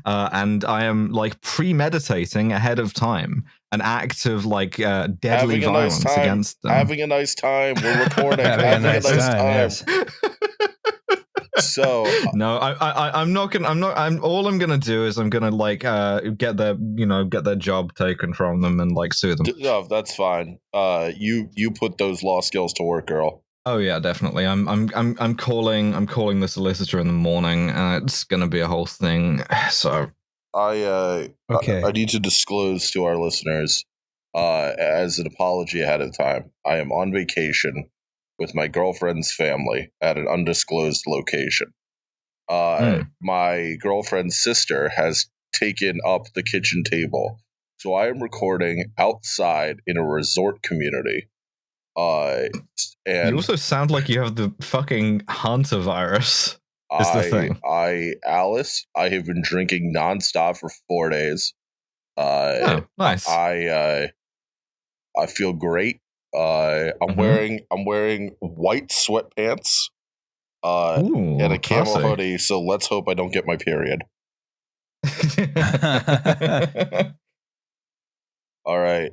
and I am like premeditating ahead of time an act of like deadly violence against them. Having a nice time. We're recording. having a nice time. Yes. So no, I'm not gonna. All I'm gonna do is I'm gonna like get their job taken from them and like sue them. No, that's fine. You put those law skills to work, girl. Oh yeah, definitely. I'm calling the solicitor in the morning, and it's gonna be a whole thing. So I need to disclose to our listeners, as an apology ahead of time. I am on vacation with my girlfriend's family at an undisclosed location. My girlfriend's sister has taken up the kitchen table, so I am recording outside in a resort community. And you also sound like you have the fucking Hunter virus. Is the thing. Alice, I have been drinking nonstop for 4 days. Nice. I feel great. I'm wearing white sweatpants and a camo hoodie, so let's hope I don't get my period. All right.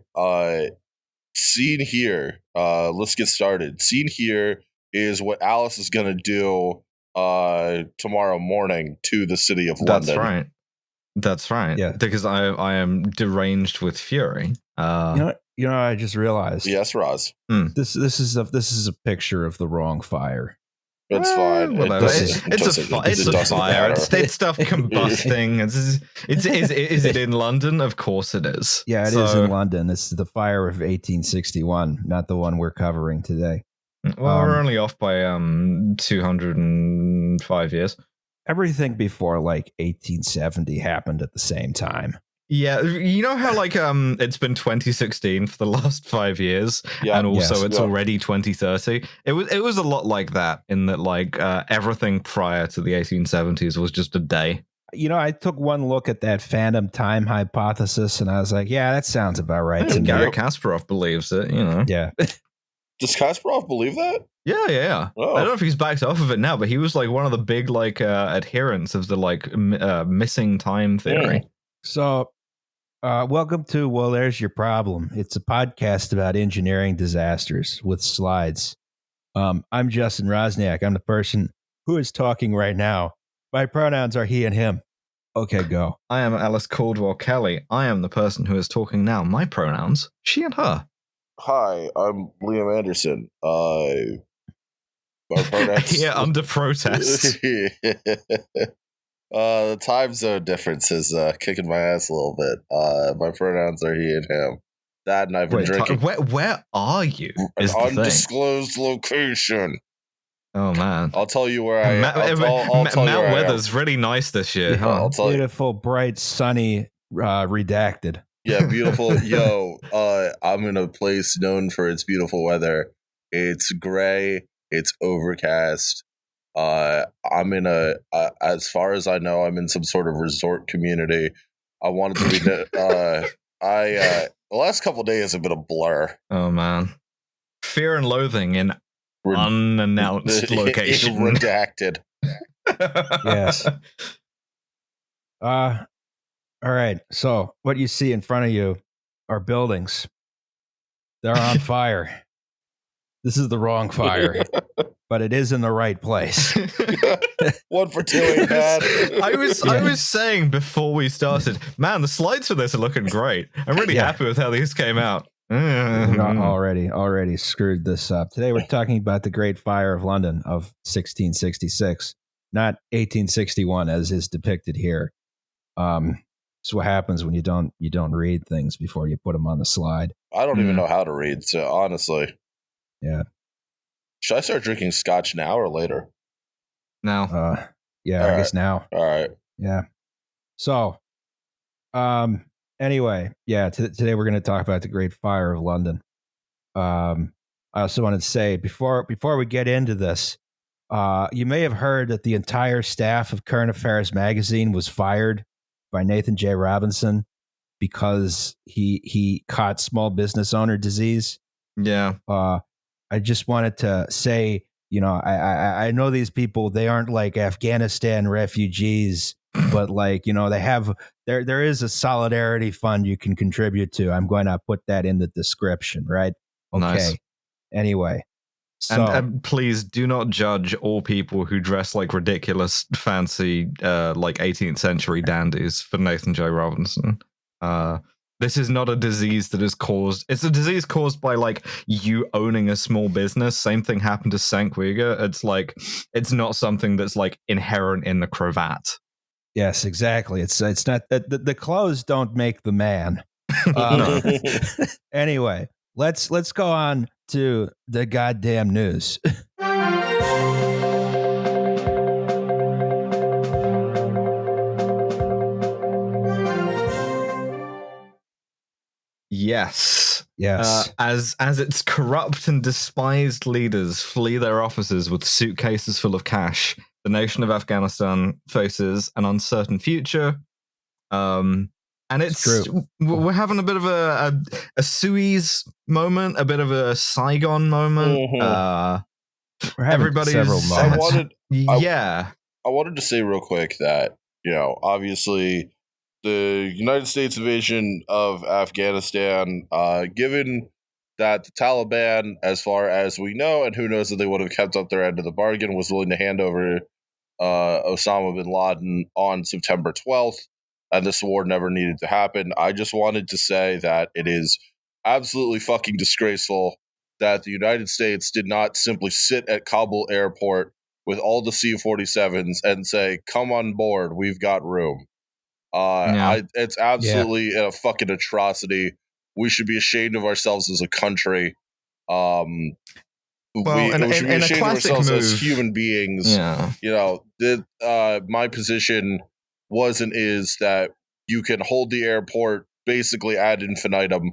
Scene here. Let's get started. Scene here is what Alice is gonna do tomorrow morning to the city of London. That's right. Yeah. Because I am deranged with fury. You know, I just realized. Yes, Roz. This is a picture of the wrong fire. It's fine. It's a fire. It's stuff combusting. Is it in London? Of course it is. Yeah, it is in London. This is the fire of 1861, not the one we're covering today. Well, we're only off by 205 years. Everything before like 1870 happened at the same time. Yeah, you know how like it's been 2016 for the last 5 years, and also it's already 2030. It was a lot like that, in that like everything prior to the 1870s was just a day. You know, I took one look at that phantom time hypothesis, and I was like, yeah, that sounds about right to me. Gary Kasparov believes it, you know. Yeah. Does Kasparov believe that? Yeah. Oh. I don't know if he's backed off of it now, but he was like one of the big like adherents of the like missing time theory. Yeah. So, welcome to Well, There's Your Problem. It's a podcast about engineering disasters with slides. I'm Justin Rosniak. I'm the person who is talking right now. My pronouns are he and him. Okay, go. I am Alice Caldwell Kelly. I am the person who is talking now. My pronouns, she and her. Hi, I'm Liam Anderson. My pronouns. Yeah, under protest. The time zone difference is kicking my ass a little bit. My pronouns are he and him. That, and I've been drinking. Where are you? An undisclosed location. Oh man! I'll tell you where I am. Mount Weather's really nice this year. Yeah, huh? I'll tell beautiful, bright, sunny, redacted. Yeah, beautiful. Yo, I'm in a place known for its beautiful weather. It's gray. It's overcast. I'm in as far as I know, I'm in some sort of resort community. I wanted to be, the last couple of days have been a blur. Oh man. Fear and loathing in unannounced location. Redacted. Yes. All right. So what you see in front of you are buildings. They're on fire. This is the wrong fire. But it is in the right place. 1 for 2 ain't bad. I was saying before we started, man, the slides for this are looking great. I'm really happy with how these came out. Already screwed this up. Today we're talking about the Great Fire of London of 1666, not 1861 as is depicted here. It's what happens when you don't read things before you put them on the slide. I don't even know how to read, so honestly. Yeah. Should I start drinking scotch now or later? Now. Yeah, I guess now. All right. Yeah. So, anyway, yeah, today we're going to talk about the Great Fire of London. I also wanted to say before we get into this, you may have heard that the entire staff of Current Affairs magazine was fired by Nathan J. Robinson because he caught small business owner disease. Yeah. I just wanted to say, you know, I know these people, they aren't like Afghanistan refugees but like, they have there is a solidarity fund you can contribute to. I'm going to put that in the description, right? Okay. Nice. Anyway, so and please do not judge all people who dress like ridiculous, fancy, like 18th century dandies for Nathan J. Robinson. This is not a disease that is caused. It's a disease caused by like you owning a small business. Same thing happened to Senkwiga. It's like it's not something that's like inherent in the cravat. Yes, exactly. It's not that the clothes don't make the man. Anyway, let's go on to the goddamn news. Yes. As its corrupt and despised leaders flee their offices with suitcases full of cash, the nation of Afghanistan faces an uncertain future. And we're having a bit of a Suez moment, a bit of a Saigon moment. We're having several moments. I wanted to say real quick that, obviously the United States invasion of Afghanistan, given that the Taliban, as far as we know, and who knows if they would have kept up their end of the bargain, was willing to hand over Osama bin Laden on September 12th, and this war never needed to happen. I just wanted to say that it is absolutely fucking disgraceful that the United States did not simply sit at Kabul airport with all the C-47s and say, come on board, we've got room. It's absolutely a fucking atrocity. We should be ashamed of ourselves as a country. We should be ashamed of ourselves as human beings. My position is that you can hold the airport basically ad infinitum.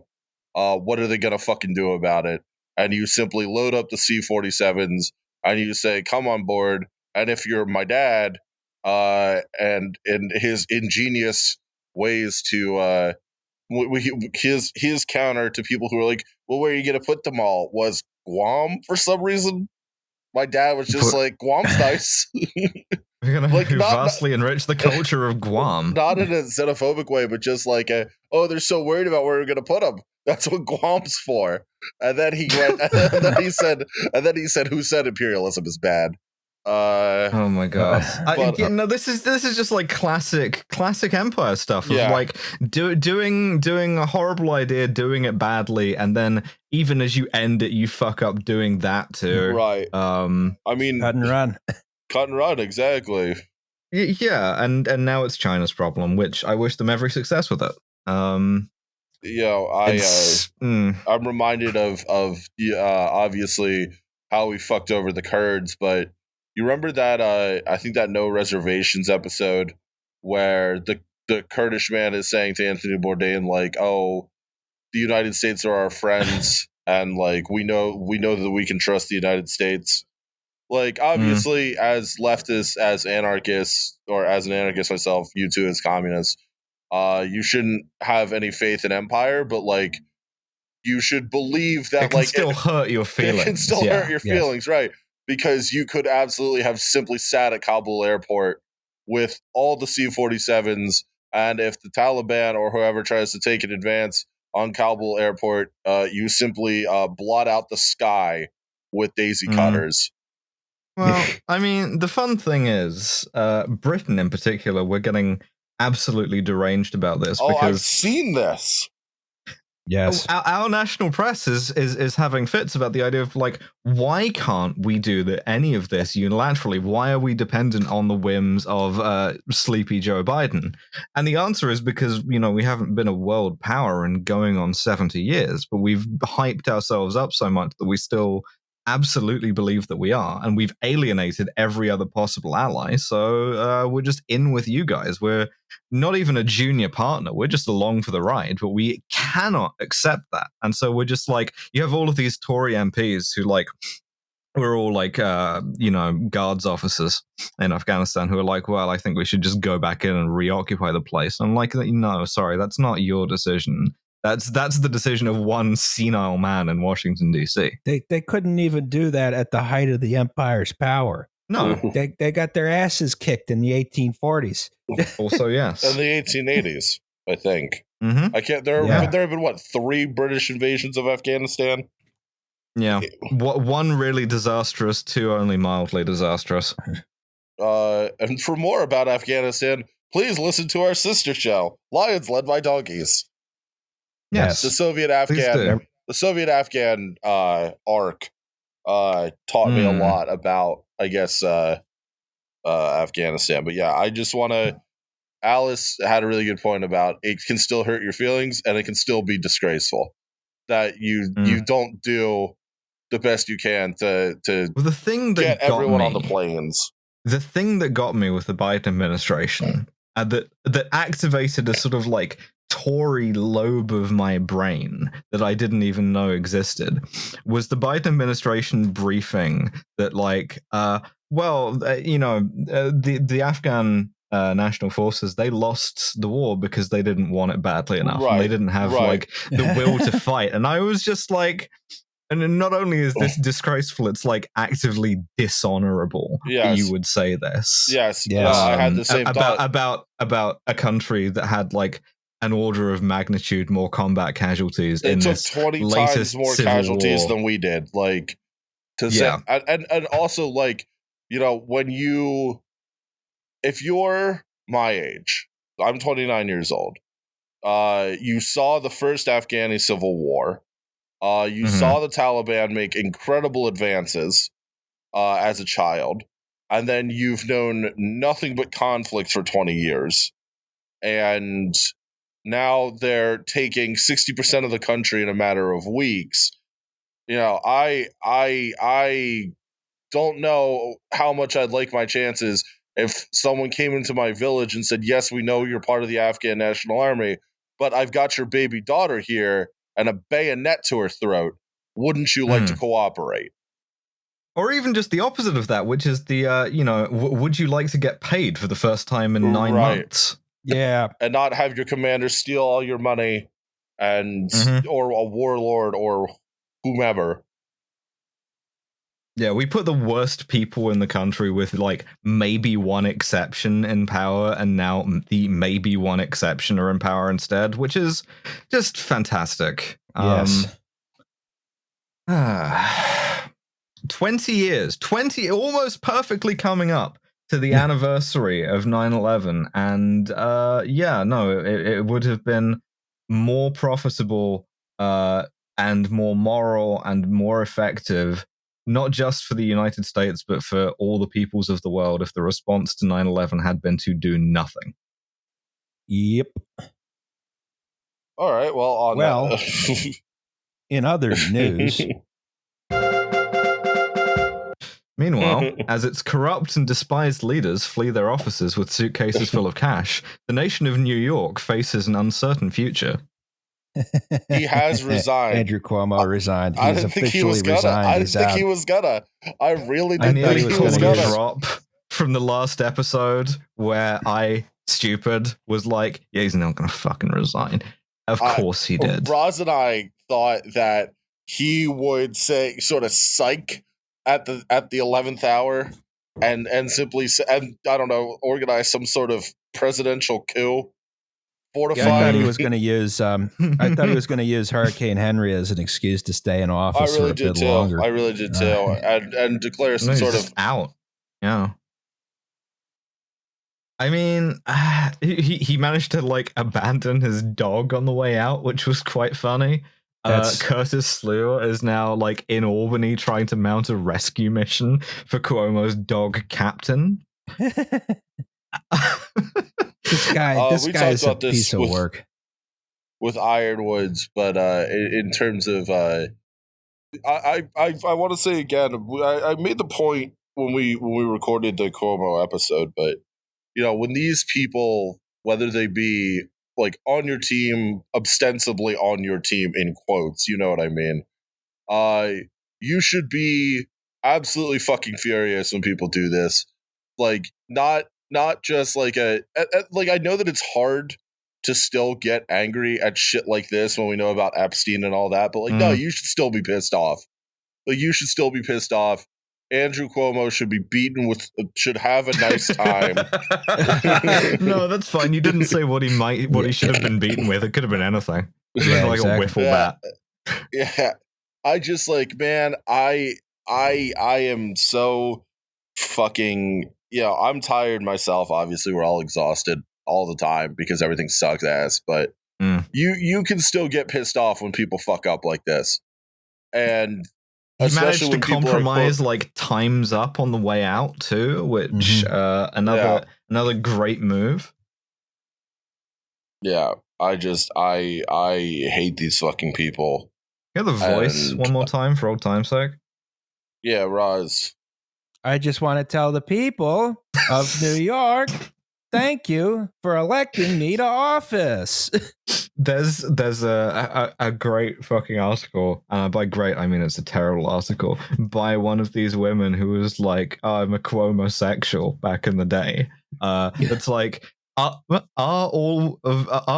What are they going to fucking do about it? And you simply load up the C-47s and you say, come on board. And if you're my dad, and in his ingenious ways to his counter to people who are like, well, where are you going to put them all? Was Guam for some reason? My dad was just like, Guam's nice. We're going to vastly enrich the culture of Guam. Not in a xenophobic way, but just like, they're so worried about where we're going to put them. That's what Guam's for. And then he went, and then he said, who said imperialism is bad? Oh my god! This is just like classic empire stuff. Of like doing a horrible idea, doing it badly, and then even as you end it, you fuck up doing that too. Right. I mean, cut and run, exactly. Yeah, and now it's China's problem, which I wish them every success with it. I'm reminded of obviously how we fucked over the Kurds, but you remember that I think that No Reservations episode where the Kurdish man is saying to Anthony Bourdain like, "Oh, the United States are our friends, and like we know that we can trust the United States." Like obviously, as leftists, as anarchists, or as an anarchist myself, you too as communists, you shouldn't have any faith in empire, but like you should believe that it can still hurt your feelings. It can still hurt your feelings, right? Because you could absolutely have simply sat at Kabul airport with all the C-47s, and if the Taliban or whoever tries to take an advance on Kabul airport, you simply blot out the sky with daisy cutters. Well, I mean, the fun thing is, Britain in particular, we're getting absolutely deranged about this. Because I've seen this. Yes, our national press is having fits about the idea of like, why can't we do any of this unilaterally? Why are we dependent on the whims of sleepy Joe Biden? And the answer is because we haven't been a world power in going on 70 years, but we've hyped ourselves up so much that we still absolutely believe that we are, and we've alienated every other possible ally. So we're just in with you guys. We're not even a junior partner. We're just along for the ride, but we cannot accept that. And so we're just like, you have all of these Tory MPs who like, we're all like, guards officers in Afghanistan who are like, well, I think we should just go back in and reoccupy the place. And I'm like, no, sorry, that's not your decision. That's the decision of one senile man in Washington, D.C. They couldn't even do that at the height of the empire's power. No. They got their asses kicked in the 1840s. Also, yes. In the 1880s, I think. Mm-hmm. I can't. There have been 3 British invasions of Afghanistan. Yeah, one really disastrous, 2 only mildly disastrous. And for more about Afghanistan, please listen to our sister show, Lions Led by Donkeys. Yes, the Soviet Afghan arc taught me a lot about, I guess, Afghanistan. But yeah, I just want to. Alice had a really good point about it can still hurt your feelings and it can still be disgraceful that you don't do the best you can to the thing that get everyone on the planes. The thing that got me with the Biden administration that activated a sort of like Tory lobe of my brain that I didn't even know existed was the Biden administration briefing that like the Afghan national forces, they lost the war because they didn't want it badly enough, and they didn't have like the will to fight. And I was just like, and not only is this disgraceful, it's like actively dishonorable that you would say this. Yes. I had the same thought about a country that had like an order of magnitude more combat casualties. They in took this 20 times more casualties war than we did. Like to say, and also like, if you're my age, I'm 29 years old. You saw the first Afghani civil war. You saw the Taliban make incredible advances as a child, and then you've known nothing but conflict for 20 years. And now they're taking 60% of the country in a matter of weeks. I don't know how much I'd like my chances if someone came into my village and said, yes, we know you're part of the Afghan National Army, but I've got your baby daughter here and a bayonet to her throat. Wouldn't you like to cooperate? Or even just the opposite of that, which is the, would you like to get paid for the first time in 9 months? Yeah. And not have your commander steal all your money and or a warlord or whomever. Yeah, we put the worst people in the country with like maybe one exception in power, and now the maybe one exception are in power instead, which is just fantastic. Yes. 20 years, almost perfectly coming up to the anniversary of 9/11, and it would have been more profitable and more moral and more effective, not just for the United States, but for all the peoples of the world, if the response to 9/11 had been to do nothing. Yep. All right. Well, in other news. Meanwhile, as its corrupt and despised leaders flee their offices with suitcases full of cash, the nation of New York faces an uncertain future. He has resigned. Andrew Cuomo resigned. I didn't think he was gonna. I didn't think he was gonna. I really didn't think he was gonna. Drop from the last episode where I, stupid, was like, yeah, he's not gonna fucking resign. Of course he did. Roz and I thought that he would say sort of psych at the 11th hour and simply and I don't know, organize some sort of presidential coup. Yeah, I thought he was going to use. I thought he was going to use Hurricane Henry as an excuse to stay in office for a bit longer. I really did too, and declare some sort of out. Yeah. I mean, he managed to like abandon his dog on the way out, which was quite funny. Curtis Slew is now like in Albany trying to mount a rescue mission for Cuomo's dog Captain. This guy's a piece of work with Ironwoods, but in terms of I want to say again, I made the point when we recorded the Cuomo episode, but when these people, whether they be like on your team, ostensibly on your team in quotes, you know what I mean, you should be absolutely fucking furious when people do this. Like not just like like I know that it's hard to still get angry at shit like this when we know about Epstein and all that, but like no, you should still be pissed off. Like you should still be pissed off Andrew Cuomo should have a nice time. No, that's fine. You didn't say what he should have been beaten with. It could have been anything. It could have been like a wiffle bat. Yeah. I just like, man, I am so fucking, I'm tired myself. Obviously, we're all exhausted all the time because everything sucks ass, but you can still get pissed off when people fuck up like this. And he managed to compromise like times up on the way out too, which another great move. Yeah, I hate these fucking people. Hear the voice one more time for old time's sake. Yeah, Roz. I just want to tell the people of New York, thank you for electing me to office. There's a great fucking article. By great, I mean it's a terrible article by one of these women who was like, I'm a Cuomo-sexual back in the day. It's like, are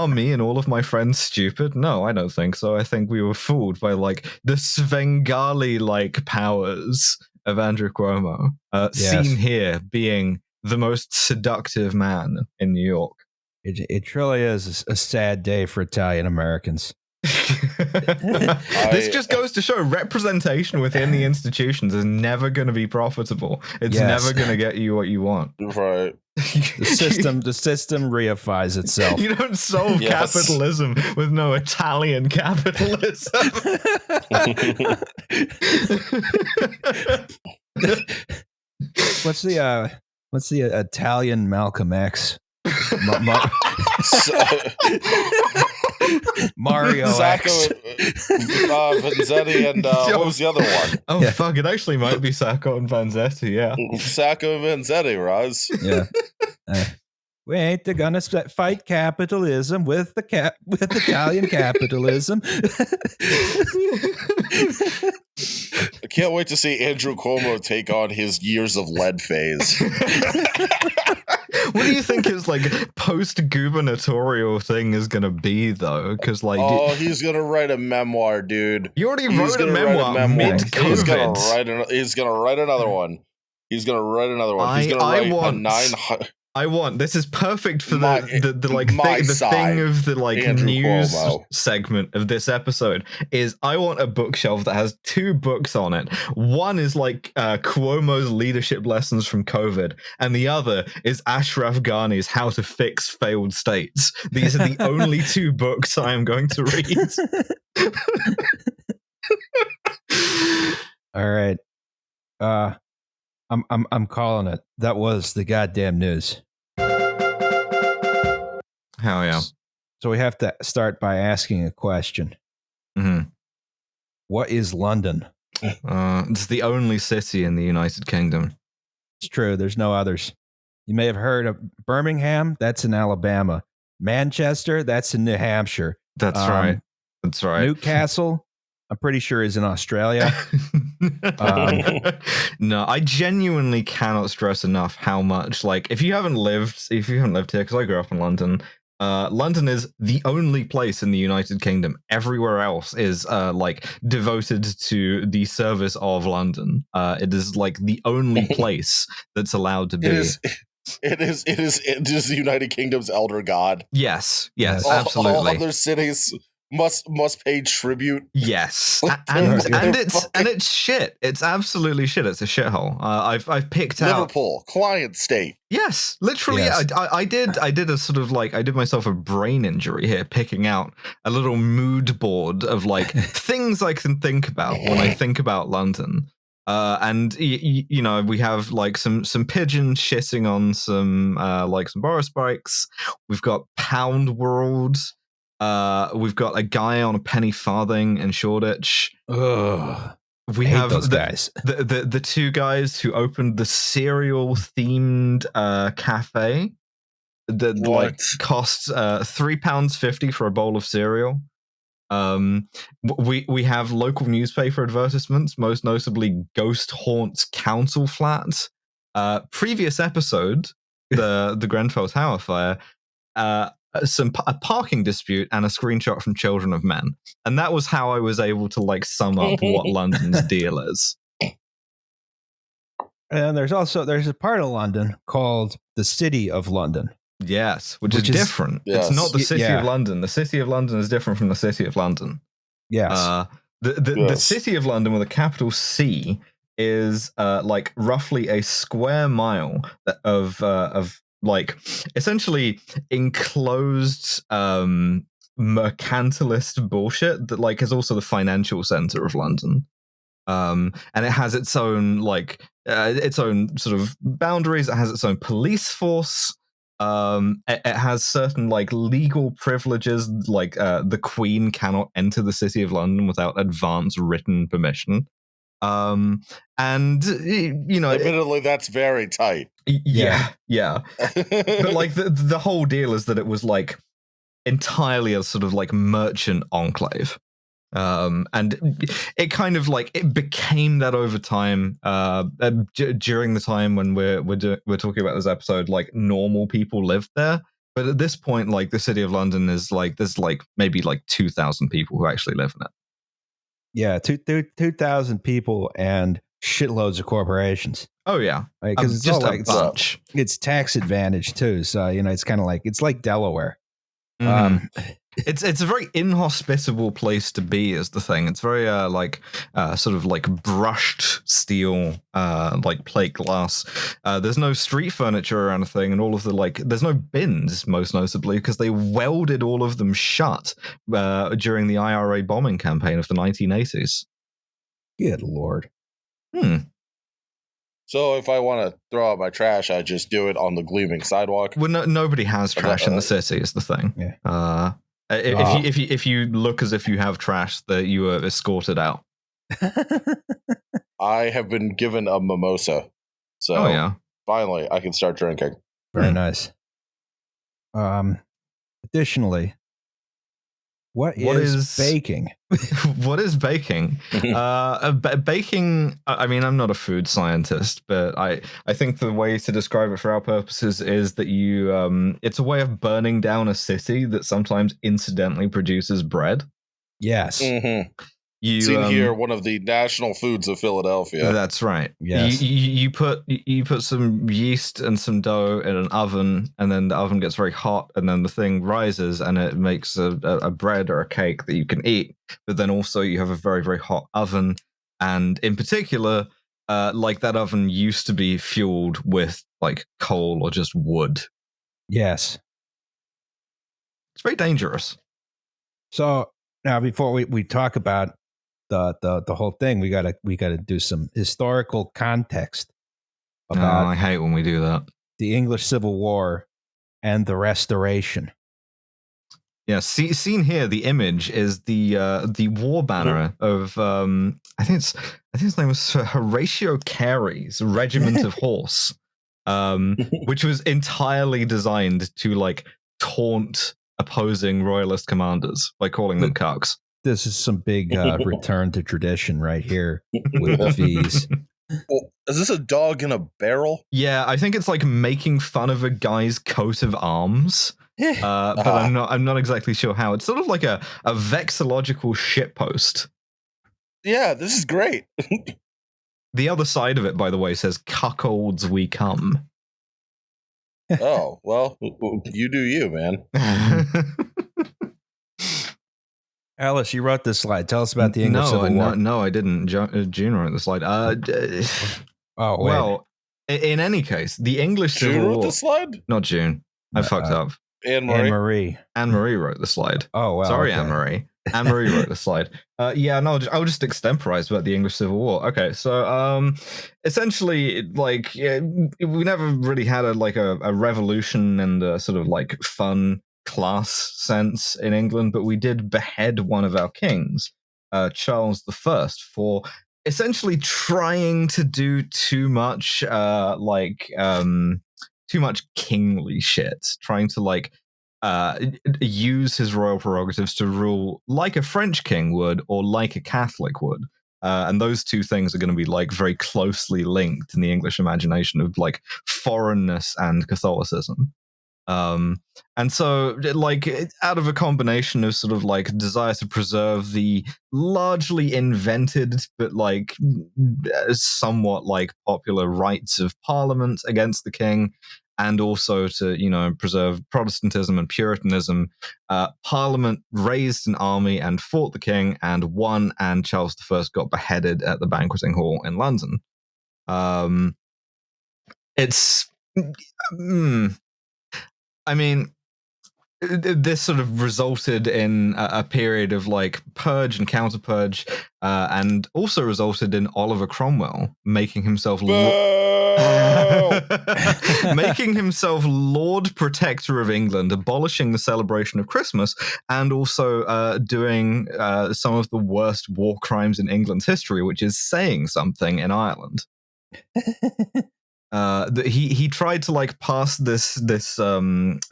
me and all of my friends stupid? No, I don't think so. I think we were fooled by like the Svengali like powers of Andrew Cuomo. Seen here being the most seductive man in New York. It truly is a sad day for Italian Americans. This just goes to show representation within the institutions is never going to be profitable. It's never going to get you what you want. Right. The system reifies itself. You don't solve capitalism with no Italian capitalism. What's the Italian Malcolm X? Mario X. Vanzetti and what was the other one? Oh fuck! It actually might be Sacco and Vanzetti. Yeah, Sacco and Vanzetti, Roz. Yeah. We ain't gonna fight capitalism with Italian capitalism. I can't wait to see Andrew Cuomo take on his years of lead phase. What do you think his like post-gubernatorial thing is gonna be though? Because like, he's gonna write a memoir, dude. You already wrote a memoir mid-COVID. He's gonna write another one. He's gonna write another one. He's gonna write a 900. This is perfect for the thing of the like Andrew news Cuomo segment of this episode is I want a bookshelf that has 2 books on it. One is like Cuomo's leadership lessons from COVID, and the other is Ashraf Ghani's How to Fix Failed States. These are the only 2 books I am going to read. All right. I'm calling it. That was the goddamn news. Hell yeah. So we have to start by asking a question. Mm-hmm. What is London? It's the only city in the United Kingdom. It's true. There's no others. You may have heard of Birmingham. That's in Alabama. Manchester. That's in New Hampshire. That's right. That's right. Newcastle, I'm pretty sure, is in Australia. No, I genuinely cannot stress enough how much, like, if you haven't lived here, because I grew up in London, London is the only place in the United Kingdom. Everywhere else is like devoted to the service of London. It is like the only place that's allowed to be. It is the United Kingdom's elder god. Yes, absolutely. All other cities must pay tribute. Yes, and it's shit. It's absolutely shit. It's a shithole. I've picked out Liverpool, client state. Yes, literally. Yes. I did a sort of like I did myself a brain injury here, picking out a little mood board of like things I can think about when I think about London. And you know, we have like some pigeons shitting on some Boris bikes. We've got Pound World. We've got a guy on a penny farthing in Shoreditch. Ugh. We have those guys. The 2 guys who opened the cereal themed cafe that like costs £3.50 for a bowl of cereal. We have local newspaper advertisements, most notably Ghost Haunts Council Flat. Previous episode, the Grenfell Tower fire. A parking dispute and a screenshot from Children of Men, and that was how I was able to like sum up what London's deal is. And there's a part of London called the City of London. Yes, which is different. Yes. It's not the City of London. The City of London is different from the City of London. Yes. The City of London with a capital C is like roughly a square mile of like essentially enclosed mercantilist bullshit that like is also the financial center of London. And it has its own sort of boundaries. It has its own police force. It has certain like legal privileges, like the Queen cannot enter the City of London without advance written permission. And admittedly, that's very tight. Yeah. But like the whole deal is that it was like entirely a sort of like merchant enclave. And it kind of like it became that over time. During the time when we're talking about this episode, like normal people lived there, but at this point, like the City of London is like there's like maybe like 2,000 people who actually live in it. Yeah, 2,000 people and shitloads of corporations. Oh yeah, because it's just all like a bunch. It's tax advantage too, so it's kind of like Delaware. Mm-hmm. It's a very inhospitable place to be is the thing. It's very sort of like brushed steel, like plate glass. There's no street furniture or anything, and all of the like there's no bins, most notably because they welded all of them shut during the IRA bombing campaign of the 1980s. Good Lord. So if I want to throw out my trash, I just do it on the gleaming sidewalk. Well, nobody has trash in the city is the thing. Yeah. If you look as if you have trash, that you are escorted out. I have been given a mimosa, so finally I can start drinking. Very nice. Additionally, what is baking? What is baking? Baking. I mean, I'm not a food scientist, but I think the way to describe it for our purposes is that it's a way of burning down a city that sometimes incidentally produces bread. Yes. Mm-hmm. Seen here, one of the national foods of Philadelphia. That's right. Yes. You put some yeast and some dough in an oven, and then the oven gets very hot, and then the thing rises, and it makes a bread or a cake that you can eat. But then also you have a very, very hot oven, and in particular, like that oven used to be fueled with like coal or just wood. Yes. It's very dangerous. So now, before we talk about the whole thing, we gotta do some historical context about. I hate when we do that. The English Civil War and the Restoration. Yeah, seen here, the image is the war banner of I think his name was Horatio Carey's Regiment of Horse, which was entirely designed to like taunt opposing royalist commanders by calling them cucks. This is some big return to tradition right here with these. Well, is this a dog in a barrel? Yeah, I think it's like making fun of a guy's coat of arms. But I'm not exactly sure how. It's sort of like a vexillological shitpost. Yeah, this is great. The other side of it, by the way, says "Cuckolds we come." Oh, well, you do you, man. Alice, you wrote this slide. Tell us about the English Civil War. No, I didn't. June wrote the slide. Well, in any case, the English Civil War. June wrote the slide? Not June. I fucked up. Anne-Marie. Anne-Marie wrote the slide. Oh, well. Sorry, okay. Anne-Marie. Anne-Marie wrote the slide. I'll just extemporize about the English Civil War. Okay, so essentially, like, we never really had a revolution and a sort of like fun class sense in England, but we did behead one of our kings, Charles I, for essentially trying to do too much kingly shit, trying to like use his royal prerogatives to rule like a French king would or like a Catholic would. And those two things are going to be like very closely linked in the English imagination of like foreignness and Catholicism. And so, like, out of a combination of sort of like desire to preserve the largely invented but like somewhat like popular rights of Parliament against the king, and also to preserve Protestantism and Puritanism, Parliament raised an army and fought the king and won, and Charles I got beheaded at the banqueting hall in London. It's I mean, this sort of resulted in a period of like purge and counter purge, and also resulted in Oliver Cromwell making himself making himself Lord Protector of England, abolishing the celebration of Christmas, and also doing some of the worst war crimes in England's history, which is saying something in Ireland. He tried to like pass this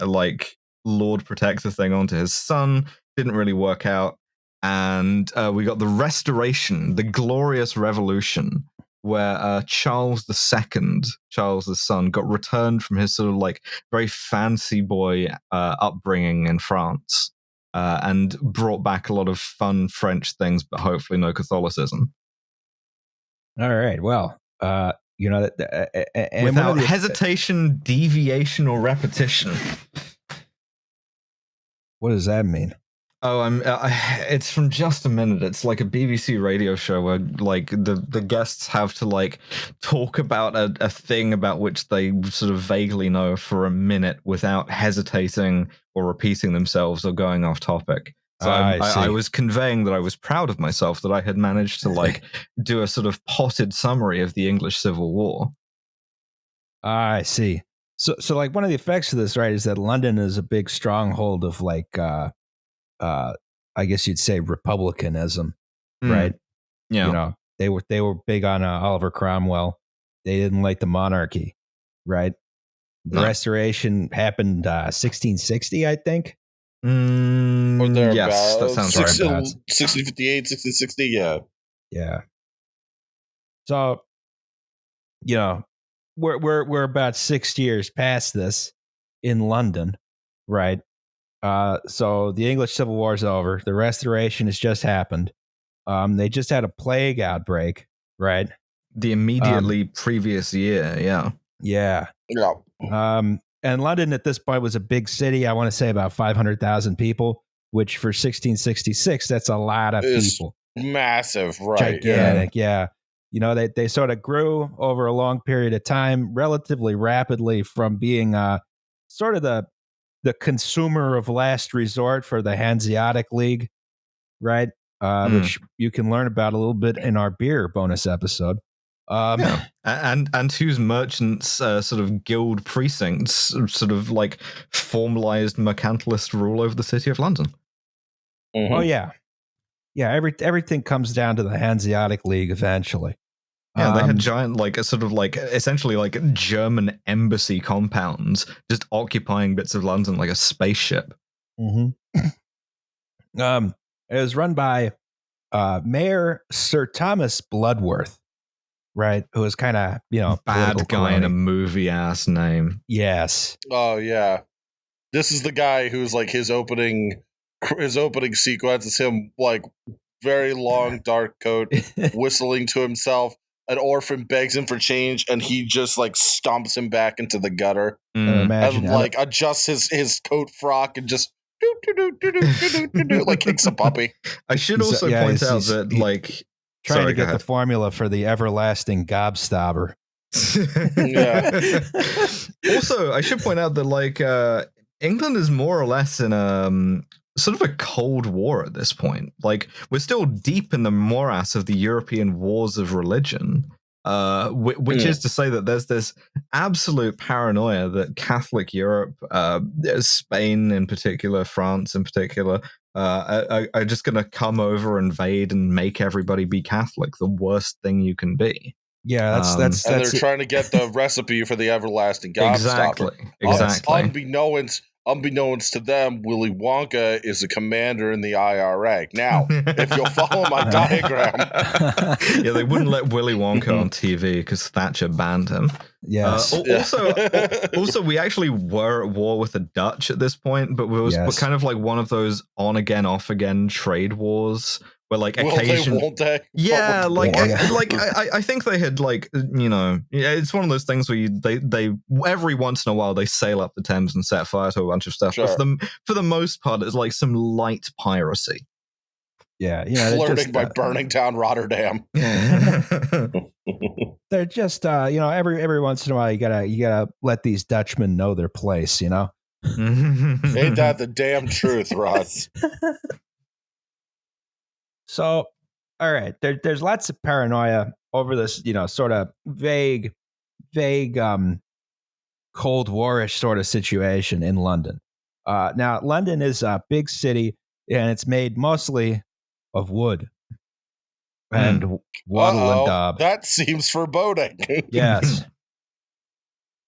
like Lord Protector thing onto his son. Didn't really work out, and we got the Restoration, the Glorious Revolution, where Charles II, Charles the son, got returned from his sort of like very fancy boy upbringing in France, and brought back a lot of fun French things, but hopefully no Catholicism. All right, well. Without hesitation, deviation, or repetition. What does that mean? Oh, it's from Just a Minute. It's like a BBC radio show where like the guests have to like talk about a thing about which they sort of vaguely know for a minute without hesitating or repeating themselves or going off topic. So I was conveying that I was proud of myself that I had managed to like do a sort of potted summary of the English Civil War. I see. So like one of the effects of this, right, is that London is a big stronghold of like, I guess you'd say republicanism, right? Yeah. They were big on Oliver Cromwell. They didn't like the monarchy, right? The Restoration happened 1660, I think. Yes, that sounds right. 1658, 1660, yeah. Yeah. So, we're about 6 years past this in London, right? So the English Civil War is over. The Restoration has just happened. They just had a plague outbreak, right? The immediately previous year, yeah. Yeah. And London at this point was a big city. I want to say about 500,000 people, which for 1666, that's a lot of people. Massive, right? Gigantic, yeah. They sort of grew over a long period of time, relatively rapidly, from being sort of the consumer of last resort for the Hanseatic League, right? Which you can learn about a little bit in our beer bonus episode. And whose merchants sort of guild precincts sort of like formalized mercantilist rule over the city of London. Mm-hmm. Oh yeah. Everything comes down to the Hanseatic League eventually. Yeah, they had giant, like a sort of like essentially like German embassy compounds just occupying bits of London like a spaceship. Mm-hmm. It was run by Mayor Sir Thomas Bloodworth, right? Who was kind of bad guy in a movie ass name. Yes. Oh yeah, this is the guy who's like his opening sequence is him like very long dark coat whistling to himself. An orphan begs him for change, and he just like stomps him back into the gutter, and like adjusts his coat frock and just like kicks a puppy. I should also point out that like trying to get the formula for the everlasting gobstopper. Yeah. Also, I should point out that like England is more or less in sort of a cold war at this point. Like we're still deep in the morass of the European wars of religion, which is to say that there's this absolute paranoia that Catholic Europe, Spain in particular, France in particular, are just going to come over, invade, and make everybody be Catholic. The worst thing you can be. Yeah, that's and they're trying to get the recipe for the everlasting gobstopper. Exactly. Unbeknownst unbeknownst to them, Willy Wonka is a commander in the IRA. Now, if you'll follow my diagram. Yeah, they wouldn't let Willy Wonka on TV because Thatcher banned him. Yes. Also, we actually were at war with the Dutch at this point, but but kind of like one of those on again, off again trade wars. Where like occasionally, won't they? Yeah, I think they had it's one of those things where they every once in a while they sail up the Thames and set fire to a bunch of stuff. Sure. But for the most part, it's like some light piracy. Yeah, flirting by burning down Rotterdam. They're just every once in a while you gotta let these Dutchmen know their place. Ain't that the damn truth, Ross? So, all right, there's lots of paranoia over this, sort of vague, Cold War-ish sort of situation in London. Now, London is a big city, and it's made mostly of wood and wattle and daub. That seems foreboding. Yes.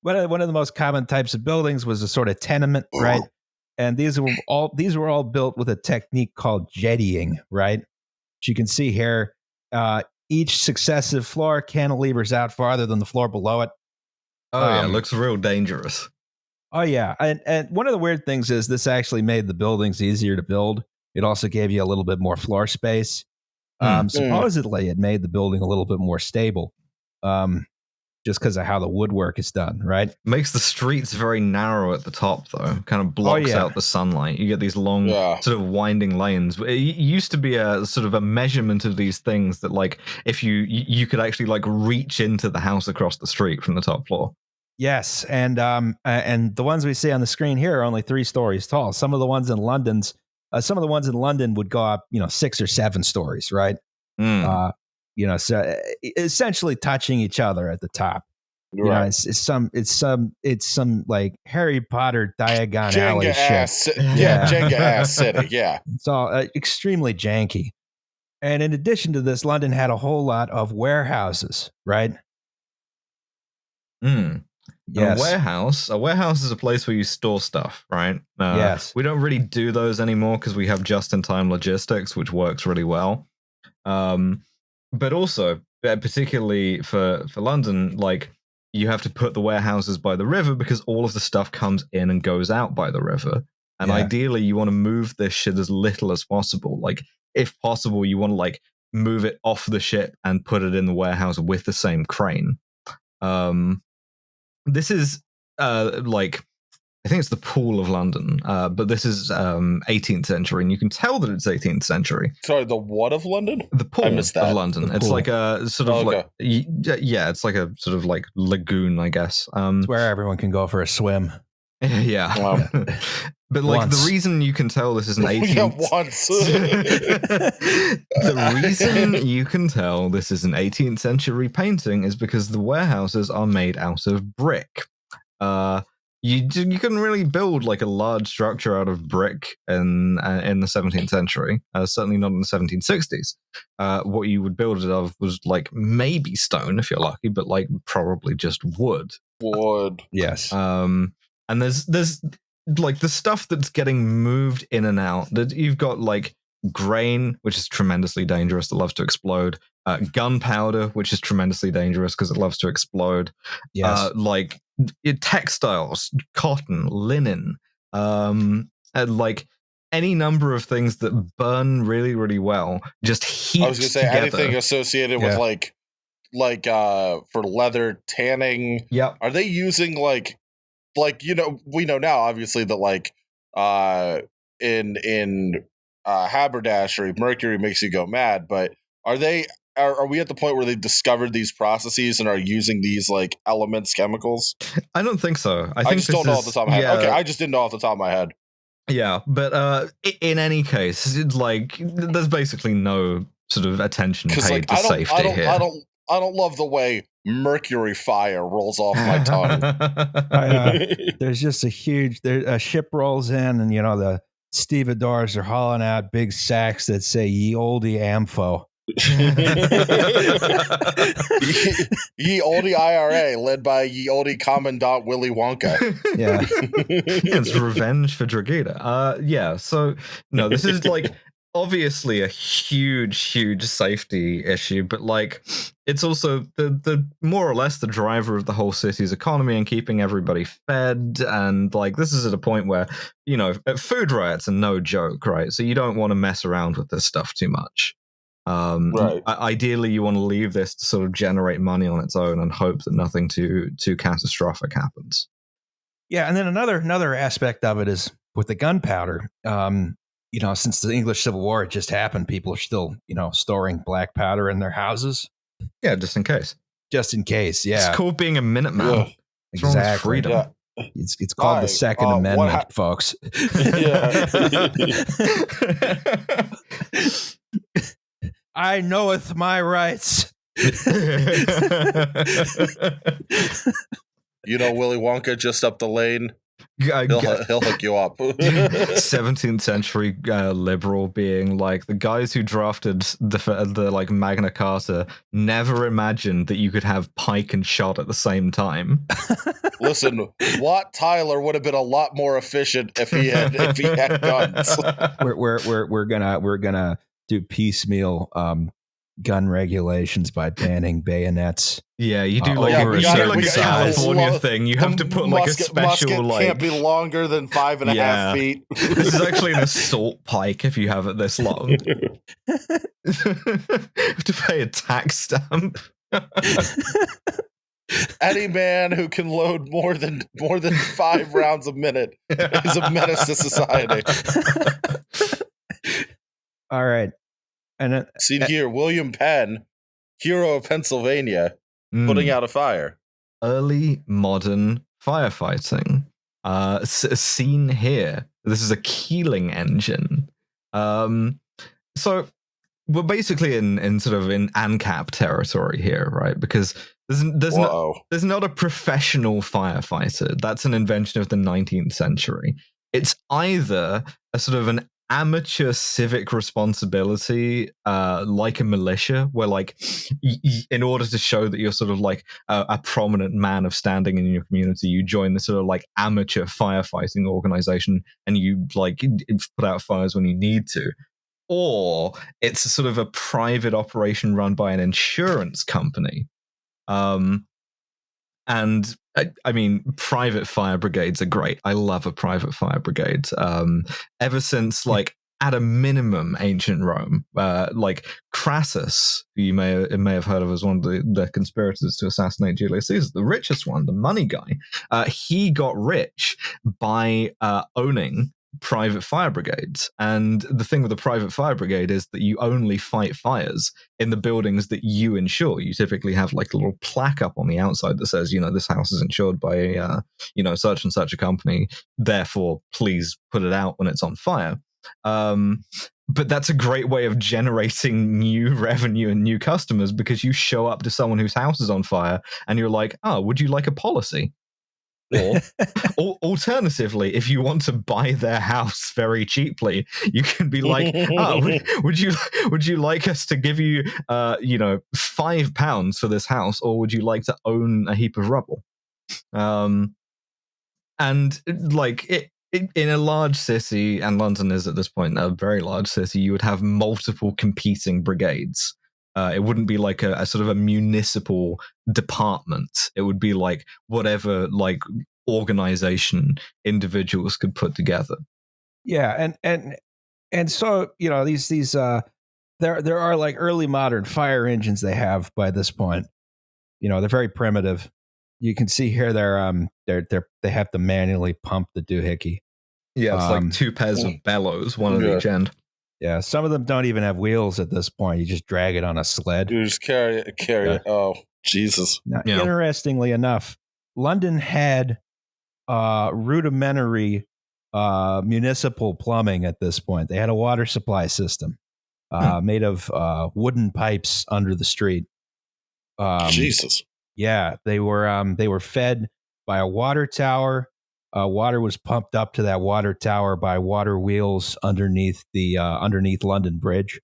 One of the most common types of buildings was a sort of tenement, right? And these were all built with a technique called jettying, right? You can see here, each successive floor cantilevers out farther than the floor below it. Oh, yeah, it looks real dangerous. Oh, yeah. And one of the weird things is this actually made the buildings easier to build. It also gave you a little bit more floor space. Supposedly, it made the building a little bit more stable. Just because of how the woodwork is done, right? Makes the streets very narrow at the top, though. Kind of blocks out the sunlight. You get these long, sort of winding lanes. It used to be a sort of a measurement of these things that, like, if you could actually like reach into the house across the street from the top floor. Yes, and the ones we see on the screen here are only 3 stories tall. Some of the ones in London would go up, 6 or 7 stories, right? So essentially touching each other at the top. Right. It's some like Harry Potter Diagon Alley shit. Jenga ass city. Yeah. It's all extremely janky. And in addition to this, London had a whole lot of warehouses, right? Yes. A warehouse is a place where you store stuff, right? Yes. We don't really do those anymore because we have just-in-time logistics, which works really well. But also, particularly for London, like, you have to put the warehouses by the river because all of the stuff comes in and goes out by the river. And ideally, you want to move this shit as little as possible. Like, if possible, you want to, like, move it off the ship and put it in the warehouse with the same crane. This is, I think it's the Pool of London, but this is 18th century, and you can tell that it's 18th century. Sorry, the what of London? The Pool of London. It's like a sort of it's like a sort of like lagoon, I guess. It's where everyone can go for a swim. Yeah. Wow. But like the reason you can tell this is an 18th the reason you can tell this is an 18th century painting is because the warehouses are made out of brick. You couldn't really build like a large structure out of brick in the 17th century. Certainly not in the 1760s. What you would build it of was like maybe stone if you're lucky, but like probably just wood. Wood. Yes. And there's like the stuff that's getting moved in and out. That you've got like grain, which is tremendously dangerous. It loves to explode. Gunpowder, which is tremendously dangerous because it loves to explode. Yes. Like textiles, cotton, linen, and like any number of things that burn really, really well. Just heat. I was going to say together. anything associated with like for leather tanning. Yep. Are they using like we know now obviously that like in haberdashery, mercury makes you go mad, but are we at the point where they've discovered these processes and are using these like elements, chemicals? I don't think so. I just don't know off the top of my head. Okay, I just didn't know off the top of my head. Yeah, but in any case, it's like there's basically no sort of attention paid to safety here. I don't love the way mercury fire rolls off my tongue. There's just a ship rolls in, and the stevedores are hauling out big sacks that say "Ye olde Amfo." Ye olde IRA, led by ye olde Commandant Willy Wonka. Yeah. It's revenge for Dragida. Yeah, so, no, this is, like, obviously a huge safety issue, but, like, it's also the more or less the driver of the whole city's economy and keeping everybody fed, and, like, this is at a point where, you know, food riots are no joke, right? So you don't want to mess around with this stuff too much. Right. Ideally, you want to leave this to sort of generate money on its own and hope that nothing too catastrophic happens. Yeah, and then another aspect of it is with the gunpowder. You know, since the English Civil War had just happened, people are still, you know, storing black powder in their houses. Yeah, just in case. Just in case, yeah. It's called being a Minuteman. Yeah. Exactly. Freedom. Yeah. It's called the Second Amendment, folks. Yeah. I knoweth my rights. You know, Willy Wonka just up the lane. He'll hook you up. 17th century liberal being like, the guys who drafted the like Magna Carta never imagined that you could have pike and shot at the same time. Listen, Wat Tyler would have been a lot more efficient if he had guns. We're gonna do piecemeal gun regulations by banning bayonets. Yeah, you do like a California thing. You have to put like a special musket can't be longer than 5.5 feet. This is actually an assault pike if you have it this long. You have to pay a tax stamp. Any man who can load more than 5 rounds a minute is a menace to society. All right. And see here, William Penn, hero of Pennsylvania, putting out a fire. Early modern firefighting. Seen here. This is a Keeling engine. So we're basically in sort of in ANCAP territory here, right? Because there's not a professional firefighter. That's an invention of the 19th century. It's either a sort of an amateur civic responsibility, like a militia, where like in order to show that you're sort of like a prominent man of standing in your community, you join the sort of like amateur firefighting organization and you like put out fires when you need to. Or it's sort of a private operation run by an insurance company. And I mean, private fire brigades are great. I love a private fire brigade. Ever since, like, at a minimum, ancient Rome, like Crassus, who you may have heard of as one of the conspirators to assassinate Julius Caesar, the richest one, the money guy, he got rich by owning private fire brigades. And the thing with a private fire brigade is that you only fight fires in the buildings that you insure. You typically have like a little plaque up on the outside that says, you know, this house is insured by such and such a company, therefore please put it out when it's on fire. But that's a great way of generating new revenue and new customers, because you show up to someone whose house is on fire and you're like, oh, would you like a policy? Or alternatively, if you want to buy their house very cheaply, you can be like, oh, would you like us to give you £5 for this house, or would you like to own a heap of rubble? And like it in a large city, and London is at this point a very large city, you would have multiple competing brigades. It wouldn't be like a sort of a municipal department. It would be like whatever like organization individuals could put together. Yeah, and so, you know, these there are like early modern fire engines they have by this point. You know, they're very primitive. You can see here they have to manually pump the doohickey. Yeah, it's like two pairs of bellows, one at each end. Yeah, some of them don't even have wheels at this point. You just drag it on a sled. You just carry it. Oh, Jesus. Now, interestingly enough, London had rudimentary municipal plumbing at this point. They had a water supply system made of wooden pipes under the street. Jesus. Yeah, they were fed by a water tower. Water was pumped up to that water tower by water wheels underneath London Bridge.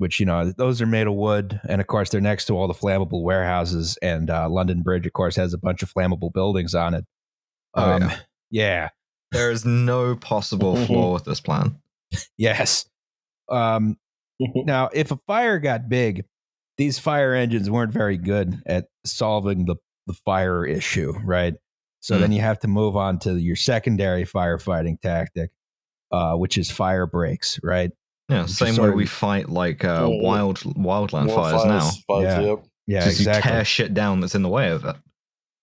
which, those are made of wood. And of course, they're next to all the flammable warehouses. And London Bridge, of course, has a bunch of flammable buildings on it. Yeah. There is no possible flaw with this plan. Yes. Now, if a fire got big, these fire engines weren't very good at solving the fire issue, right? So then you have to move on to your secondary firefighting tactic, which is fire breaks, right? Yeah, same way we fight wildland fires now. Yeah, exactly. You tear shit down that's in the way of it.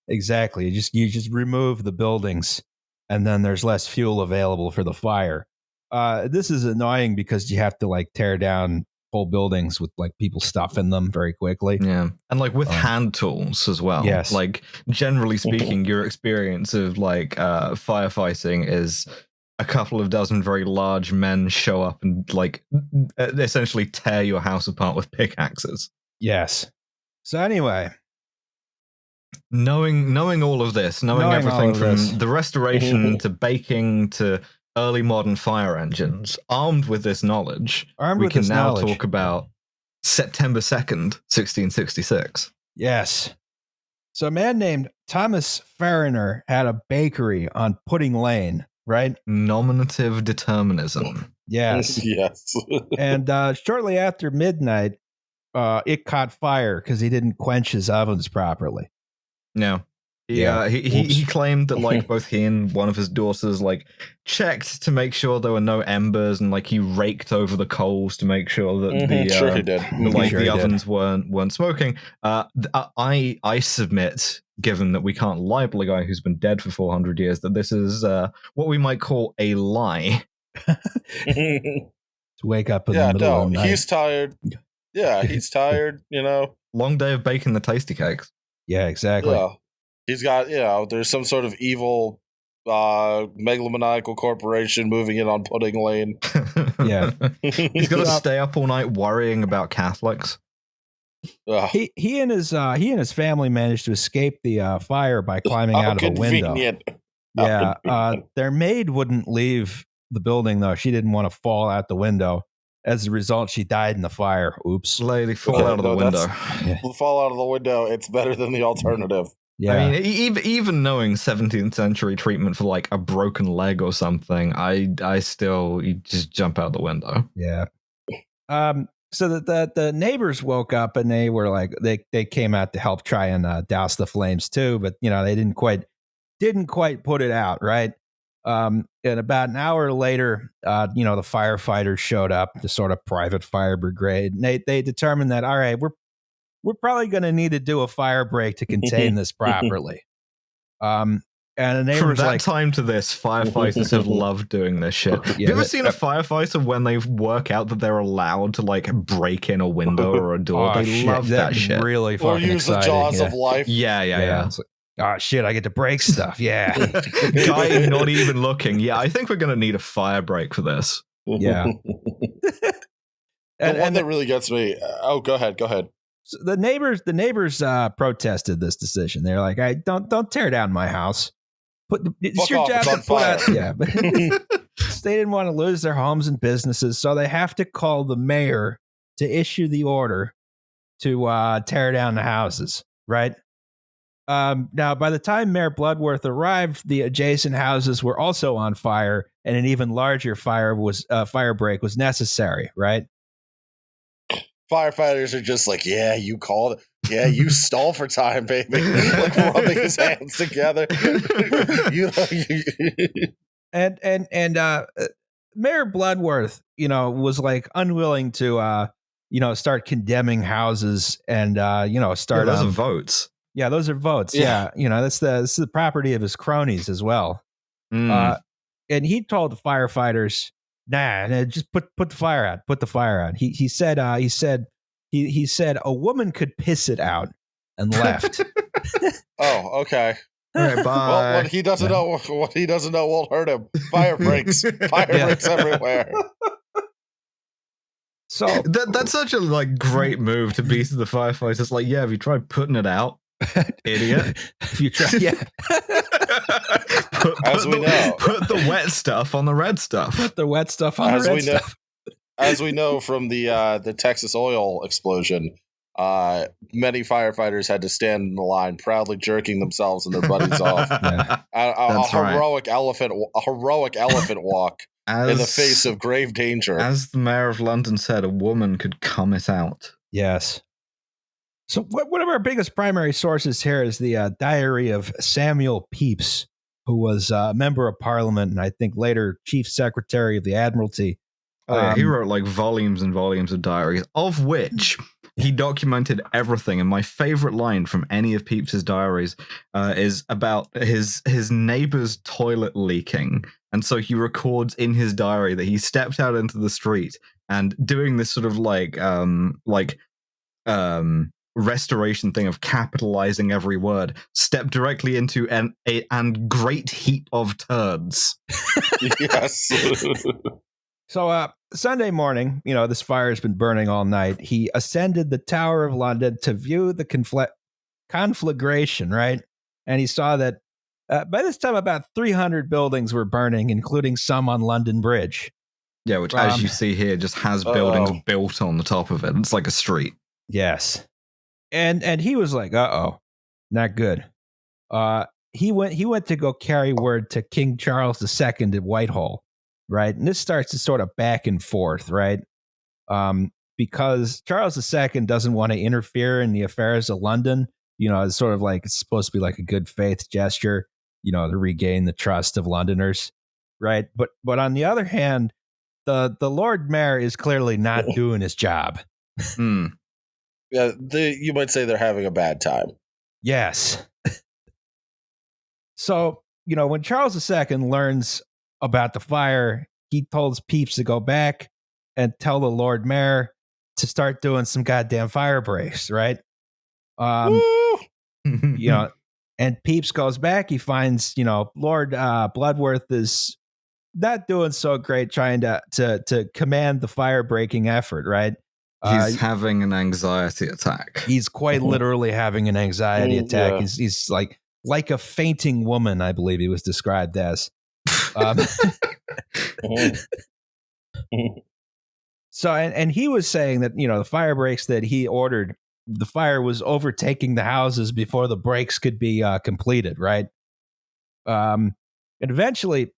Exactly. You just remove the buildings, and then there's less fuel available for the fire. This is annoying because you have to tear down whole buildings with people stuff in them very quickly. Yeah, and with hand tools as well. Yes. Generally speaking, your experience of firefighting is a couple of dozen very large men show up and essentially tear your house apart with pickaxes. Yes. So anyway, knowing all of this, knowing everything from the restoration to baking to early modern fire engines, armed with this knowledge, we can now talk about September 2nd, 1666. Yes. So a man named Thomas Fariner had a bakery on Pudding Lane, right? Nominative determinism. Yes. Yes. And shortly after midnight, it caught fire because he didn't quench his ovens properly. No. He claimed that both he and one of his daughters checked to make sure there were no embers, and he raked over the coals to make sure that the ovens weren't smoking. I submit, given that we can't libel a guy who's been dead for 400 years, that this is what we might call a lie. To wake up in the middle of the night. He's tired. Yeah, he's tired. Long day of baking the tasty cakes. Yeah, exactly. Yeah. He's got, there's some sort of evil megalomaniacal corporation moving in on Pudding Lane. Yeah. He's got to stay up all night worrying about Catholics. He and his family managed to escape the fire by climbing out of a window. Yeah. Their maid wouldn't leave the building, though. She didn't want to fall out the window. As a result, she died in the fire. Oops. Lady, fall out of the window. Fall out of the window. It's better than the alternative. Yeah. I mean, even knowing 17th century treatment for a broken leg or something, I still you just jump out the window. Yeah. So the neighbors woke up and they were they came out to help try and douse the flames too, but they didn't quite put it out, right? And about an hour later, the firefighters showed up, the sort of private fire brigade, and they determined that, all right, we're probably going to need to do a fire break to contain this properly. And the neighbors from that time to this, firefighters have loved doing this shit. Have you ever seen a firefighter when they work out that they're allowed to break in a window or a door? They love that shit. Really fucking or use exciting. The jaws of life. Yeah. It's oh shit, I get to break stuff. Yeah. Guy not even looking. Yeah, I think we're going to need a fire break for this. Yeah. The one that really gets me. Go ahead. So the neighbors protested this decision. They're like, "I don't tear down my house. It's your job to put out." Yeah, but they didn't want to lose their homes and businesses, so they have to call the mayor to issue the order to tear down the houses. Right. Now, by the time Mayor Bloodworth arrived, the adjacent houses were also on fire, and an even larger fire break was necessary. Right. Firefighters are just yeah, you called it. Yeah, you stall for time, baby. Rubbing his hands together. And Mayor Bloodworth, was unwilling to, start condemning houses and, start. Those are votes. Yeah, those are votes. Yeah. That's the property of his cronies as well. And he told the firefighters, Nah, just put the fire out. Put the fire out. He said a woman could piss it out and left. Oh, okay. All right, bye. Well, what he doesn't know won't hurt him. Fire breaks. Breaks everywhere. So that's such a great move to be to the firefighters. Yeah, have you tried putting it out? Idiot. If you try, yeah. As we know. Put the wet stuff on the red stuff. Put the wet stuff on the red stuff. as we know from the Texas oil explosion, many firefighters had to stand in the line, proudly jerking themselves and their buddies off. Yeah. A heroic elephant walk in the face of grave danger. As the mayor of London said, a woman could come it out. Yes. So one of our biggest primary sources here is the diary of Samuel Pepys, who was a member of Parliament and I think later Chief Secretary of the Admiralty. Oh, yeah, he wrote like volumes and volumes of diaries, of which he documented everything. And my favorite line from any of Pepys's diaries is about his neighbor's toilet leaking. And so he records in his diary that he stepped out into the street and doing this sort of restoration thing of capitalizing every word, stepped directly into an great heap of turds. Yes. So Sunday morning, this fire has been burning all night. He ascended the Tower of London to view the conflagration, right? And he saw that by this time about 300 buildings were burning, including some on London Bridge. Yeah, which, as you see here, just has buildings built on the top of it. It's like a street. Yes. And he was like, uh-oh, not good. He went to go carry word to King Charles II at Whitehall, right? And this starts to sort of back and forth, right? Because Charles II doesn't want to interfere in the affairs of London. It's sort of like, it's supposed to be like a good faith gesture, to regain the trust of Londoners, right? But on the other hand, the Lord Mayor is clearly not doing his job. Yeah, you might say they're having a bad time. Yes. So, when Charles II learns about the fire, he tells Pepys to go back and tell the Lord Mayor to start doing some goddamn fire breaks, right? And Pepys goes back. He finds, Lord Bloodworth is not doing so great trying to command the fire breaking effort, right? He's having an anxiety attack. He's quite literally having an anxiety attack. Yeah. He's like a fainting woman, I believe he was described as. So, and he was saying that, the fire breaks that he ordered, the fire was overtaking the houses before the breaks could be completed, right? And eventually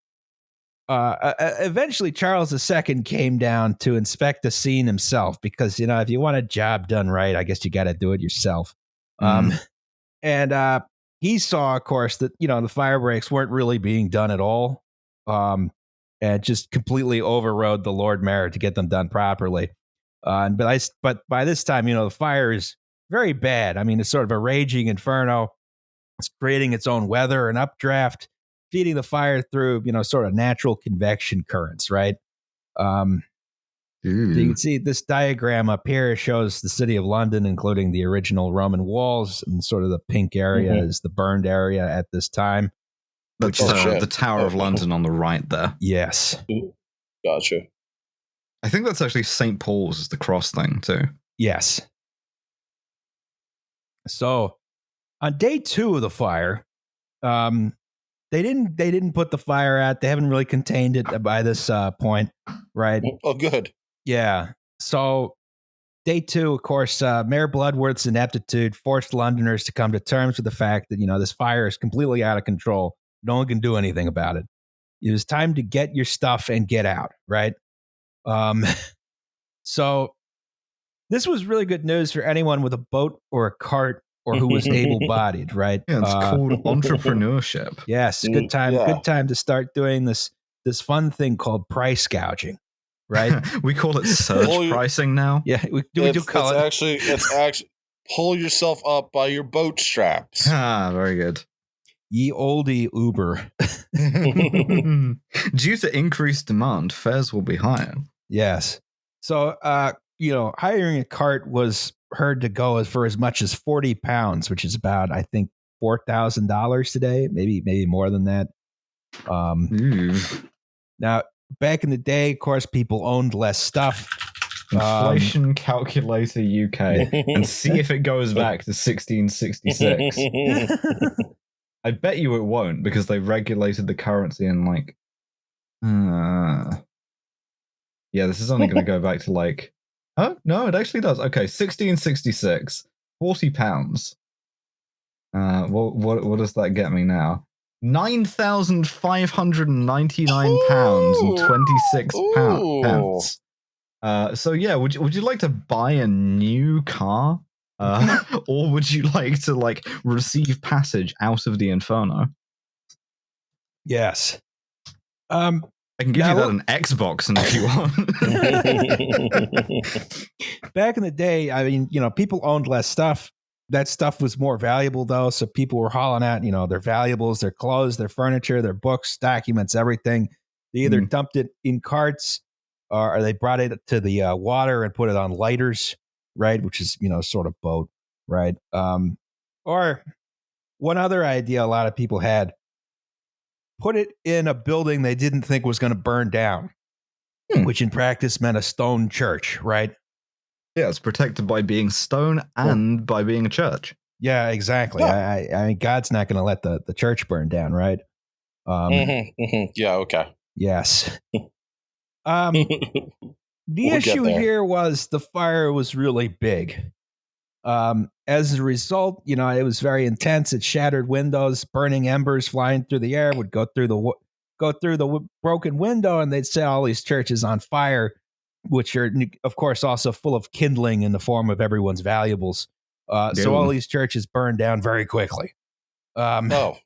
Charles II came down to inspect the scene himself because, if you want a job done right, I guess you got to do it yourself. And he saw, of course, that, the fire breaks weren't really being done at all. And just completely overrode the Lord Mayor to get them done properly. But by this time, the fire is very bad. I mean, it's sort of a raging inferno. It's creating its own weather and updraft, feeding the fire through, sort of natural convection currents, right? So you can see this diagram up here shows the city of London, including the original Roman walls, and sort of the pink area is the burned area at this time. That's the Tower of London on the right there. Yes. Gotcha. I think that's actually St. Paul's is the cross thing too. Yes. So on day 2 of the fire, they didn't put the fire out. They haven't really contained it by this point, right? Oh, good. Yeah. So day 2, of course, Mayor Bloodworth's ineptitude forced Londoners to come to terms with the fact that, this fire is completely out of control. No one can do anything about it. It was time to get your stuff and get out, right? So this was really good news for anyone with a boat or a cart or who was able-bodied, right? Yeah, it's called entrepreneurship. Yes, good time. Yeah. Good time to start doing this fun thing called price gouging, right? We call it surge pricing now. Yeah, we do call it. It's actually pull yourself up by your boat straps. Ah, very good. Ye olde Uber. Due to increased demand, fares will be higher. Yes. So, hiring a cart was heard to go for as much as £40, which is about, I think, $4,000 today, maybe more than that. Now, back in the day, of course, people owned less stuff. Inflation calculator UK and see if it goes back to 1666. I bet you it won't because they regulated the currency in Yeah, this is only going to go back to like. Oh no, it actually does. Okay, 1666, 40 pounds. What does that get me now? £9,599 and 26 pence. So yeah, would you like to buy a new car, or would you like to like receive passage out of the Inferno? Yes. I can give you that on Xbox, and if you want. Back in the day, I mean, people owned less stuff. That stuff was more valuable, though. So people were hauling out, their valuables, their clothes, their furniture, their books, documents, everything. They either dumped it in carts, or they brought it to the water and put it on lighters, right? Which is, sort of boat, right? Or one other idea a lot of people had: put it in a building they didn't think was going to burn down, which in practice meant a stone church, right? Yeah, it's protected by being stone and by being a church. Yeah, exactly. Yeah. I mean, God's not going to let the church burn down, right? Yeah, okay. Yes. The issue here was the fire was really big. As a result, it was very intense. It shattered windows, burning embers flying through the air would go through the broken window, and they'd set all these churches on fire, which are, of course, also full of kindling in the form of everyone's valuables. So all these churches burned down very quickly. Well.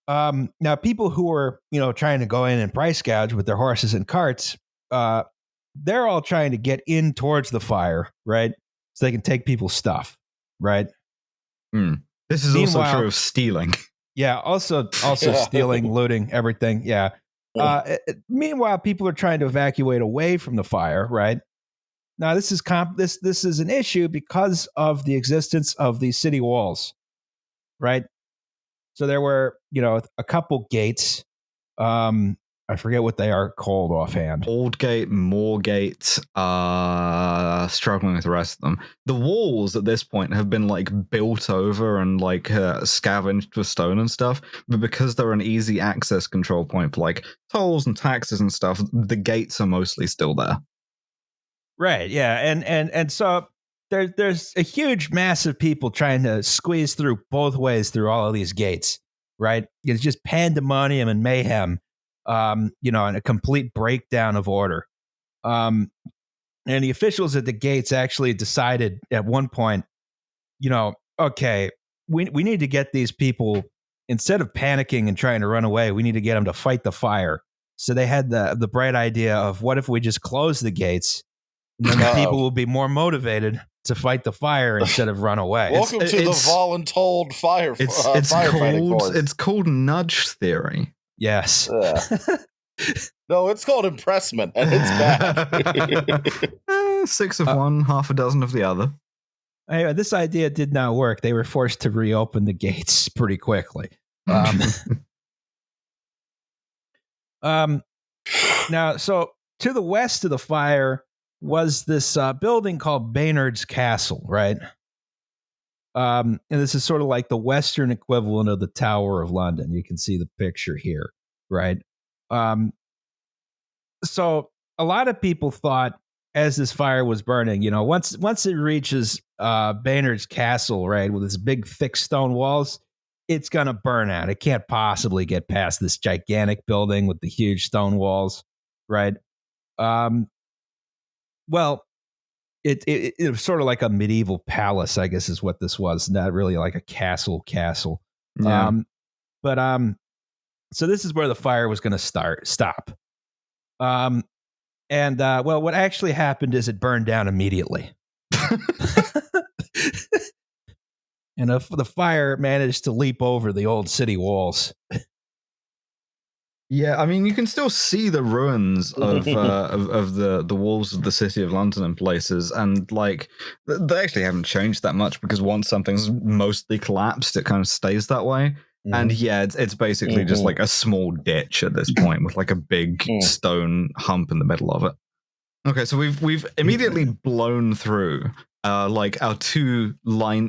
Now, people who were, trying to go in and price gouge with their horses and carts, they're all trying to get in towards the fire, right? So they can take people's stuff, right? This is also true of stealing. Yeah, also stealing, looting, everything. Yeah. Meanwhile, people are trying to evacuate away from the fire, right? Now, this is an issue because of the existence of these city walls, right? So there were, a couple gates. I forget what they are called offhand. Old Gate, Moorgate, struggling with the rest of them. The walls at this point have been like built over and like scavenged for stone and stuff, but because they're an easy access control point for like tolls and taxes and stuff, the gates are mostly still there. Right. Yeah. And so there's a huge mass of people trying to squeeze through both ways through all of these gates. Right. It's just pandemonium and mayhem. And a complete breakdown of order. And the officials at the gates actually decided at one point, okay, we need to get these people, instead of panicking and trying to run away, we need to get them to fight the fire. So they had the bright idea of, what if we just close the gates, and then the people will be more motivated to fight the fire instead of run away. Welcome to the voluntold firefighting force. It's called nudge theory. Yes. No, it's called impressment, and it's bad. 6 of one, half a dozen of the other. Anyway, this idea did not work. They were forced to reopen the gates pretty quickly. Now, so to the west of the fire was this building called Baynard's Castle, right? And this is sort of like the Western equivalent of the Tower of London. You can see the picture here, right? So a lot of people thought, as this fire was burning, once it reaches Baynard's Castle, right, with its big, thick stone walls, it's going to burn out. It can't possibly get past this gigantic building with the huge stone walls, right? Well, it was sort of like a medieval palace, I guess, is what this was. Not really like a castle. Yeah. So this is where the fire was going to stop. Well, what actually happened is it burned down immediately. And the fire managed to leap over the old city walls. Yeah, I mean, you can still see the ruins of the walls of the city of London in places, and like they actually haven't changed that much, because once something's mostly collapsed, it kind of stays that way. Mm-hmm. And yeah, it's basically just like a small ditch at this point with like a big stone hump in the middle of it. Okay, so we've immediately blown through like our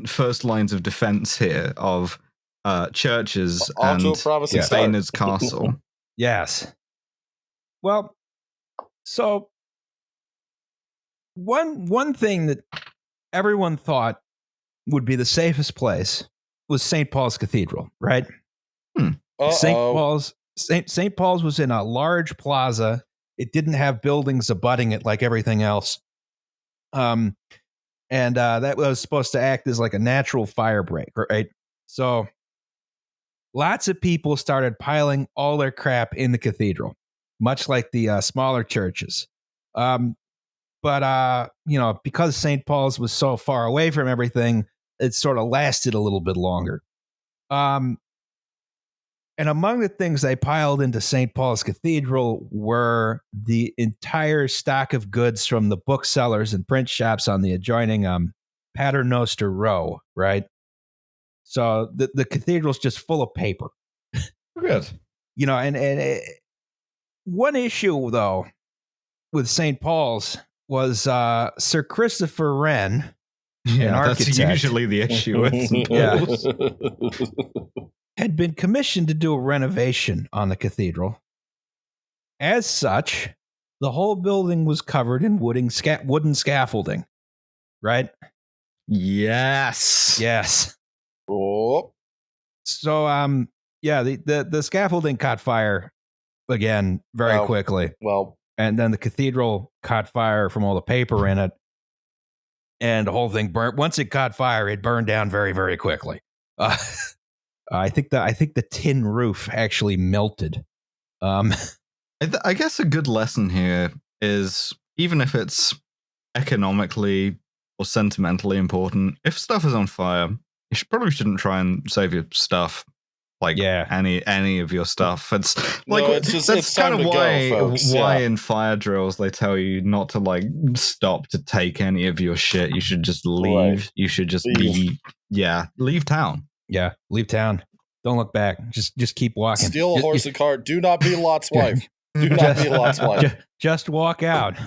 first lines of defense here of churches and Baynard's Castle. Yes. Well, so one thing that everyone thought would be the safest place was St. Paul's Cathedral, right? St. Paul's was in a large plaza. It didn't have buildings abutting it like everything else. And that was supposed to act as like a natural fire break, right? So lots of people started piling all their crap in the cathedral, much like the smaller churches. But because St. Paul's was so far away from everything, it sort of lasted a little bit longer. And among the things they piled into St. Paul's Cathedral were the entire stock of goods from the booksellers and print shops on the adjoining Paternoster Row, right? So the cathedral's just full of paper. Good. And one issue, though, with St. Paul's was Sir Christopher Wren, an architect. That's usually the issue with St. Paul's. Had been commissioned to do a renovation on the cathedral. As such, the whole building was covered in wooden scaffolding, right? Yes. Oh. So, the scaffolding caught fire again very quickly. Well, and then the cathedral caught fire from all the paper in it, and the whole thing burnt. Once it caught fire, it burned down very, very quickly. I think the tin roof actually melted. I guess a good lesson here is, even if it's economically or sentimentally important, if stuff is on fire, you probably shouldn't try and save your stuff. Any of your stuff. It's like that's kind of why in fire drills they tell you not to like stop to take any of your shit. You should just leave. Right. You should just leave town. Yeah, leave town. Don't look back. Just keep walking. Steal a horse and cart. Do not be Lot's wife. Do not be Lot's wife. Just walk out. Great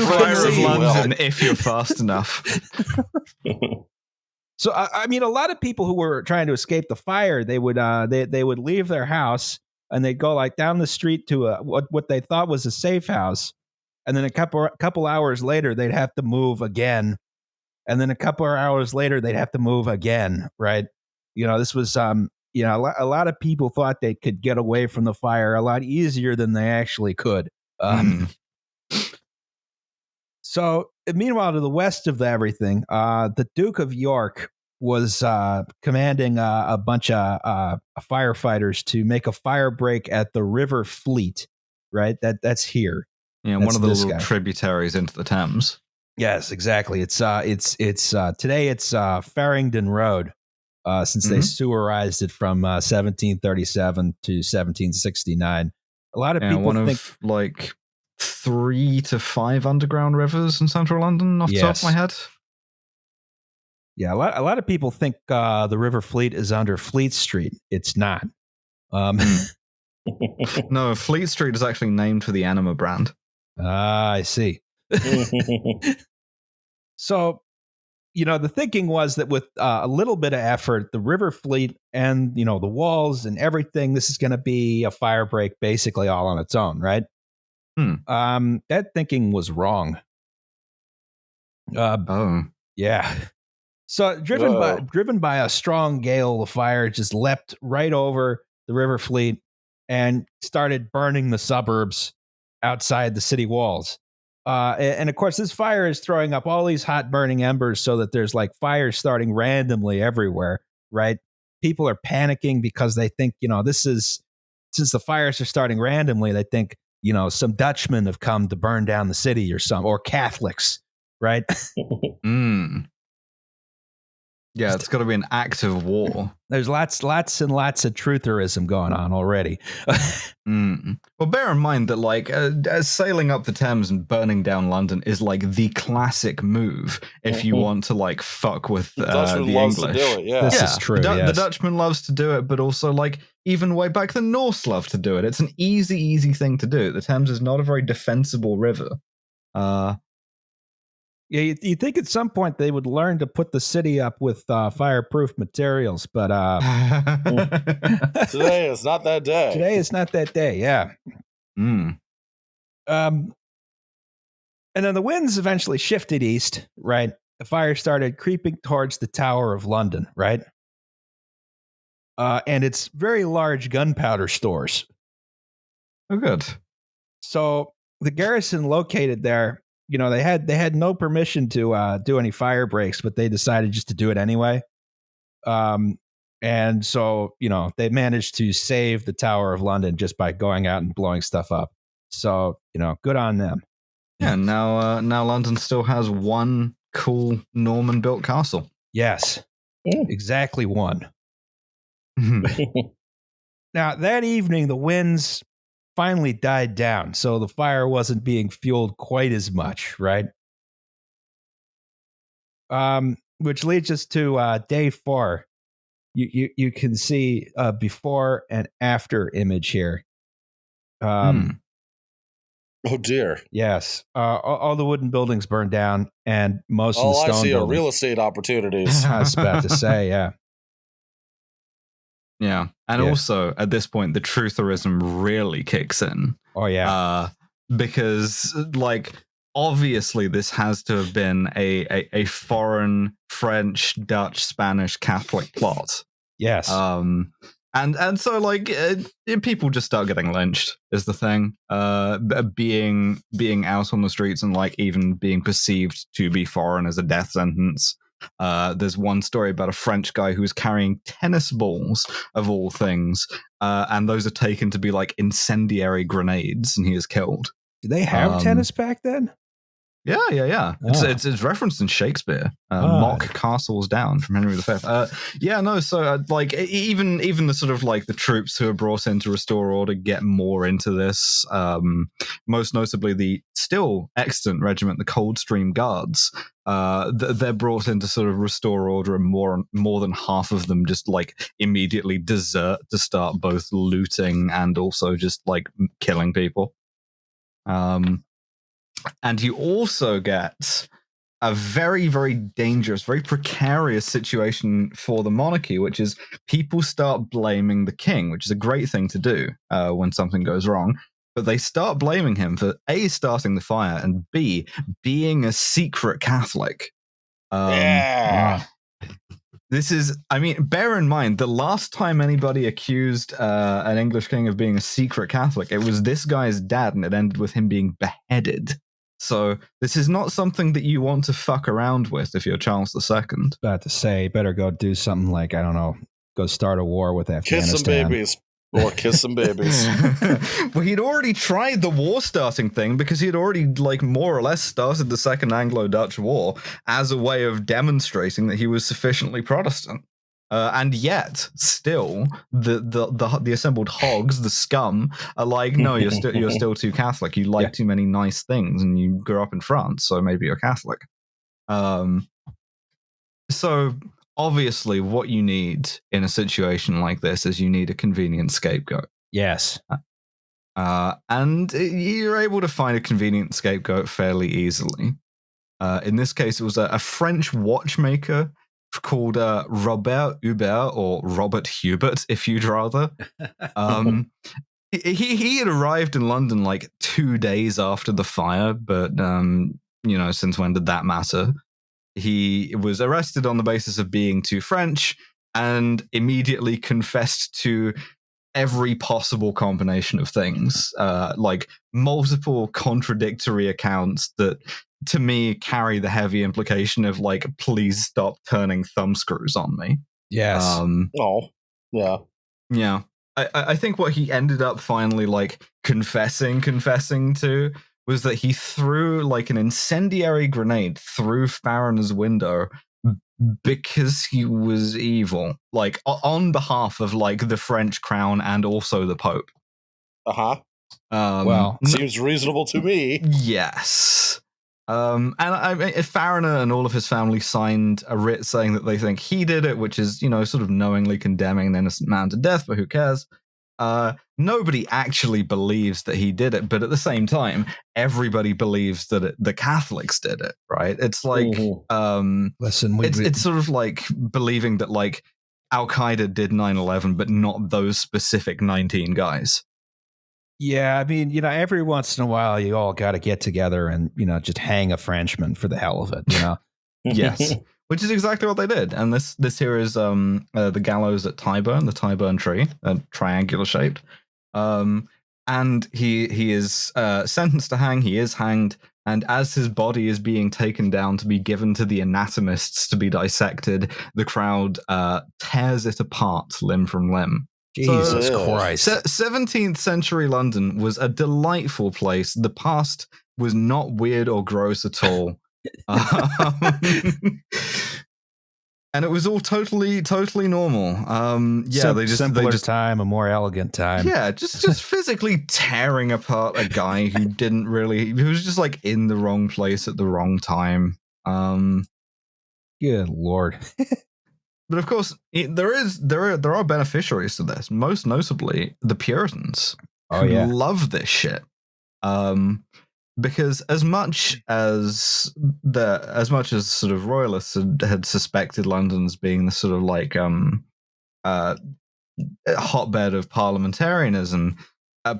fire of London if you're fast enough. So I mean, a lot of people who were trying to escape the fire, they would leave their house and they'd go like down the street to what they thought was a safe house, and then a couple hours later they'd have to move again, and then a couple of hours later they'd have to move again. Right? This was a lot of people thought they could get away from the fire a lot easier than they actually could. So, meanwhile, to the west of everything, the Duke of York was commanding a bunch of firefighters to make a fire break at the River Fleet, right? That's here. Yeah, that's one of the little tributaries into the Thames. Yes, exactly. It's today it's Farringdon Road, since they sewerized it from 1737 to 1769. A lot of people think like 3 to 5 underground rivers in central London off the top of my head. Yeah, a lot of people think the River Fleet is under Fleet Street. It's not. No, Fleet Street is actually named for the Anima brand. I see. So, the thinking was that with a little bit of effort, the River Fleet and, the walls and everything, this is going to be a fire break basically all on its own, right? That thinking was wrong. Yeah. So driven by a strong gale, the fire just leapt right over the River Fleet and started burning the suburbs outside the city walls. And of course, this fire is throwing up all these hot burning embers so that there's like fires starting randomly everywhere, right? People are panicking because they think, since the fires are starting randomly, they think, some Dutchmen have come to burn down the city or Catholics, right? Yeah, it's got to be an active war. There's lots and lots of trutherism going on already. Well, bear in mind that sailing up the Thames and burning down London is like the classic move if you want to fuck with the English. To do it, yeah. This is true. The Dutchman loves to do it, but also even way back the Norse love to do it. It's an easy thing to do. The Thames is not a very defensible river. Yeah, you think at some point they would learn to put the city up with fireproof materials, but today is not that day. Today is not that day. Yeah. Mm. And then the winds eventually shifted east, right? The fire started creeping towards the Tower of London, right? And its very large gunpowder stores. Oh, good. So the garrison located there, they had no permission to do any fire breaks, but they decided just to do it anyway. And so, they managed to save the Tower of London just by going out and blowing stuff up. So, good on them. Yeah, now London still has one cool Norman-built castle. Yes, exactly one. Now, that evening, the winds finally died down, so the fire wasn't being fueled quite as much, right? Which leads us to day 4. You can see a before and after image here. Oh dear! Yes, all the wooden buildings burned down, and most of the stone I see buildings. are real estate opportunities. I was about to say, yeah. Yeah, and also at this point, the trutherism really kicks in. Oh yeah, because obviously this has to have been a foreign French, Dutch, Spanish Catholic plot. Yes. And so people just start getting lynched is the thing. Being out on the streets and even being perceived to be foreign as a death sentence. There's one story about a French guy who was carrying tennis balls of all things, and those are taken to be incendiary grenades, and he is killed. Did they have tennis back then? Yeah. Oh. It's referenced in Shakespeare. Mock castles down from Henry V. So even the sort of the troops who are brought in to restore order get more into this. Most notably, the still extant regiment, the Coldstream Guards. They're brought in to sort of restore order, and more than half of them just immediately desert to start both looting and also just killing people. And you also get a very, very dangerous, very precarious situation for the monarchy, which is people start blaming the king, which is a great thing to do when something goes wrong. But they start blaming him for A, starting the fire, and B, being a secret Catholic. This is, bear in mind, the last time anybody accused an English king of being a secret Catholic, it was this guy's dad, and it ended with him being beheaded. So this is not something that you want to fuck around with if you're Charles II. About to say, better go do something I don't know, go start a war with Afghanistan. Kiss some babies. Or kiss some babies. Well, he'd already tried the war starting thing because he had already, more or less started the Second Anglo-Dutch War as a way of demonstrating that he was sufficiently Protestant. And yet, still, the assembled hogs, the scum, are no, you're still too Catholic. You like too many nice things, and you grew up in France, so maybe you're Catholic. So obviously, what you need in a situation like this is you need a convenient scapegoat. Yes. And you're able to find a convenient scapegoat fairly easily. In this case, it was a French watchmaker called Robert Hubert, or Robert Hubert, if you'd rather. He had arrived in London 2 days after the fire, but since when did that matter? He was arrested on the basis of being too French and immediately confessed to every possible combination of things, multiple contradictory accounts that to me carry the heavy implication of please stop turning thumbscrews on me. Yes. Yeah. I think what he ended up finally confessing to was that he threw an incendiary grenade through Farriner's window because he was evil, on behalf of the French crown and also the Pope. Well, seems reasonable to me. Yes. And Farriner and all of his family signed a writ saying that they think he did it, which is, sort of knowingly condemning an innocent man to death, but who cares? nobody actually believes that he did it, but at the same time, everybody believes that the Catholics did it, right? It's like, listen, it's sort of like believing that like Al-Qaeda did 9/11, but not those specific 19 guys. Yeah, I mean, every once in a while, you all got to get together and just hang a Frenchman for the hell of it, Yes. Which is exactly what they did. And this here is the gallows at Tyburn, the Tyburn tree, triangular shaped. And he is sentenced to hang. He is hanged. And as his body is being taken down to be given to the anatomists to be dissected, the crowd tears it apart limb from limb. Jesus Christ. 17th century London was a delightful place. The past was not weird or gross at all. And it was all totally normal. They just time, a more elegant time. Yeah, just physically tearing apart a guy who who was just like in the wrong place at the wrong time. Good Lord. But of course, there are beneficiaries to this. Most notably, the Puritans, who love this shit. Because as much as sort of royalists had suspected London as being the sort of like hotbed of parliamentarianism,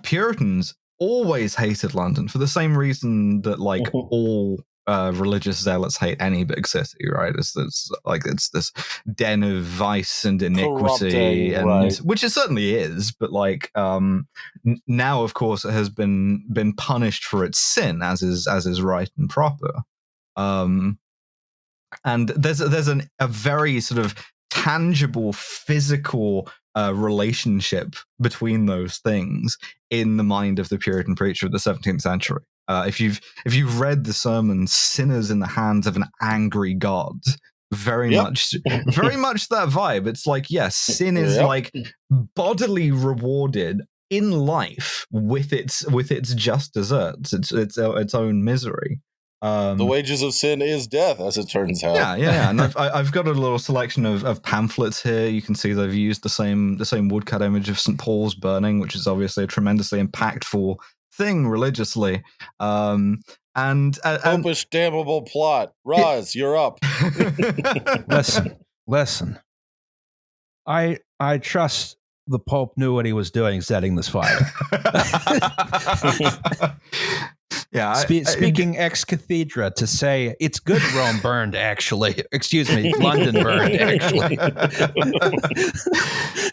Puritans always hated London for the same reason that like all religious zealots hate any big city, right? It's this den of vice and iniquity, which it certainly is. But like now, of course, it has been punished for its sin, as is right and proper. And there's a very sort of tangible, physical relationship between those things in the mind of the Puritan preacher of the 17th century. If you've read the sermon "Sinners in the Hands of an Angry God," very much that vibe. It's like, yes, sin is like bodily rewarded in life with its just deserts, its own misery. The wages of sin is death, as it turns out. Yeah. And I've got a little selection of pamphlets here. You can see they've used the same woodcut image of St. Paul's burning, which is obviously a tremendously impactful thing religiously. Popish damnable plot. Roz, you're up. Listen. I trust the Pope knew what he was doing setting this fire. Yeah. Speaking ex cathedra, to say it's good Rome burned, actually. Excuse me, London burned, actually.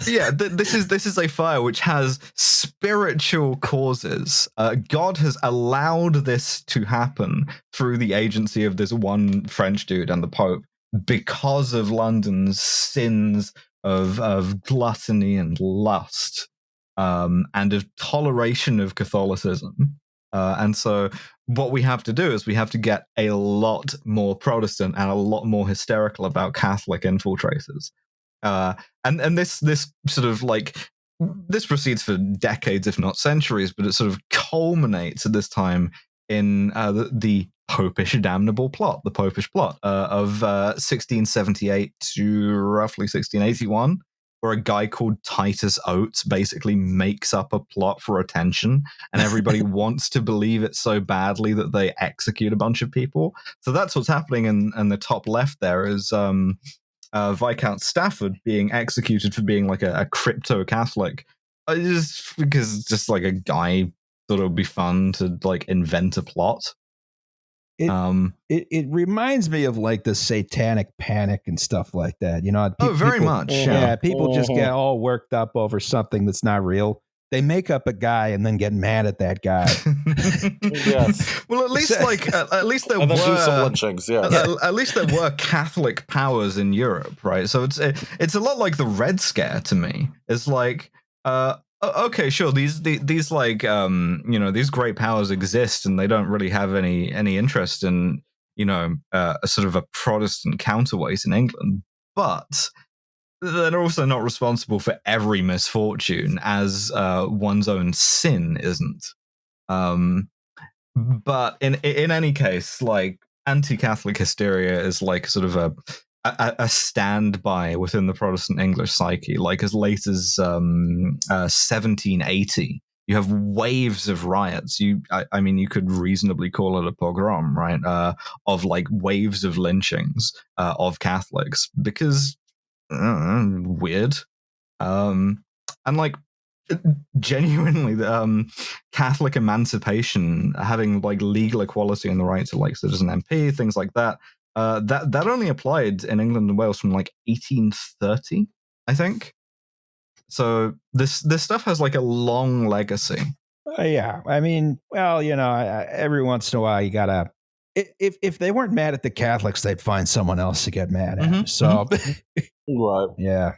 Yeah, this is a fire which has spiritual causes. God has allowed this to happen through the agency of this one French dude and the Pope because of London's sins of gluttony and lust, and of toleration of Catholicism. And so what we have to do is we have to get a lot more Protestant and a lot more hysterical about Catholic infiltrators. And this sort of like, this proceeds for decades, if not centuries, but it sort of culminates at this time in the Popish damnable plot, the Popish plot of 1678 to roughly 1681. Where a guy called Titus Oates basically makes up a plot for attention, and everybody wants to believe it so badly that they execute a bunch of people. So that's what's happening in the top left there is Viscount Stafford being executed for being like a crypto-Catholic. Just like a guy thought it would be fun to like invent a plot. It reminds me of like the satanic panic and stuff like that. Very much. Yeah, people just get all worked up over something that's not real. They make up a guy and then get mad at that guy. Yes. Well, at least there and were do some lynchings. Yeah. At least there were Catholic powers in Europe, right? So it's a lot like the Red Scare to me. It's like, okay, sure. These like these great powers exist, and they don't really have any interest in a sort of a Protestant counterweight in England, but they're also not responsible for every misfortune, as one's own sin isn't. But in any case, like anti-Catholic hysteria is like sort of a standby within the Protestant English psyche, like as late as 1780. You have waves of riots. I mean, you could reasonably call it a pogrom, right? Of like waves of lynchings of Catholics because weird. And like genuinely, Catholic emancipation, having like legal equality and the right to like citizen MP, things like that. That only applied in England and Wales from like 1830, I think. So this stuff has like a long legacy. Yeah, I mean, well, every once in a while you gotta. If they weren't mad at the Catholics, they'd find someone else to get mad at. So, right, yeah.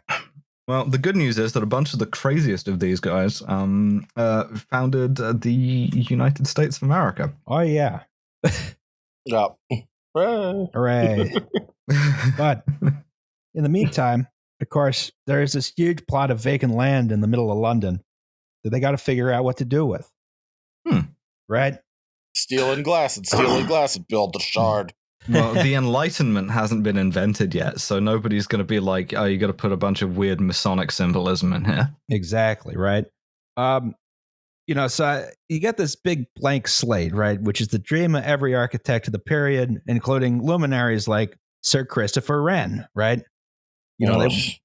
Well, the good news is that a bunch of the craziest of these guys founded the United States of America. Oh yeah. Yeah. Hooray! But in the meantime, of course, there's this huge plot of vacant land in the middle of London that they got to figure out what to do with. Right? Stealing glass and build the shard. Well, the Enlightenment hasn't been invented yet, so nobody's going to be like, oh, you got to put a bunch of weird Masonic symbolism in here. Exactly, right? So you get this big blank slate, right, which is the dream of every architect of the period, including luminaries like Sir Christopher Wren, right? This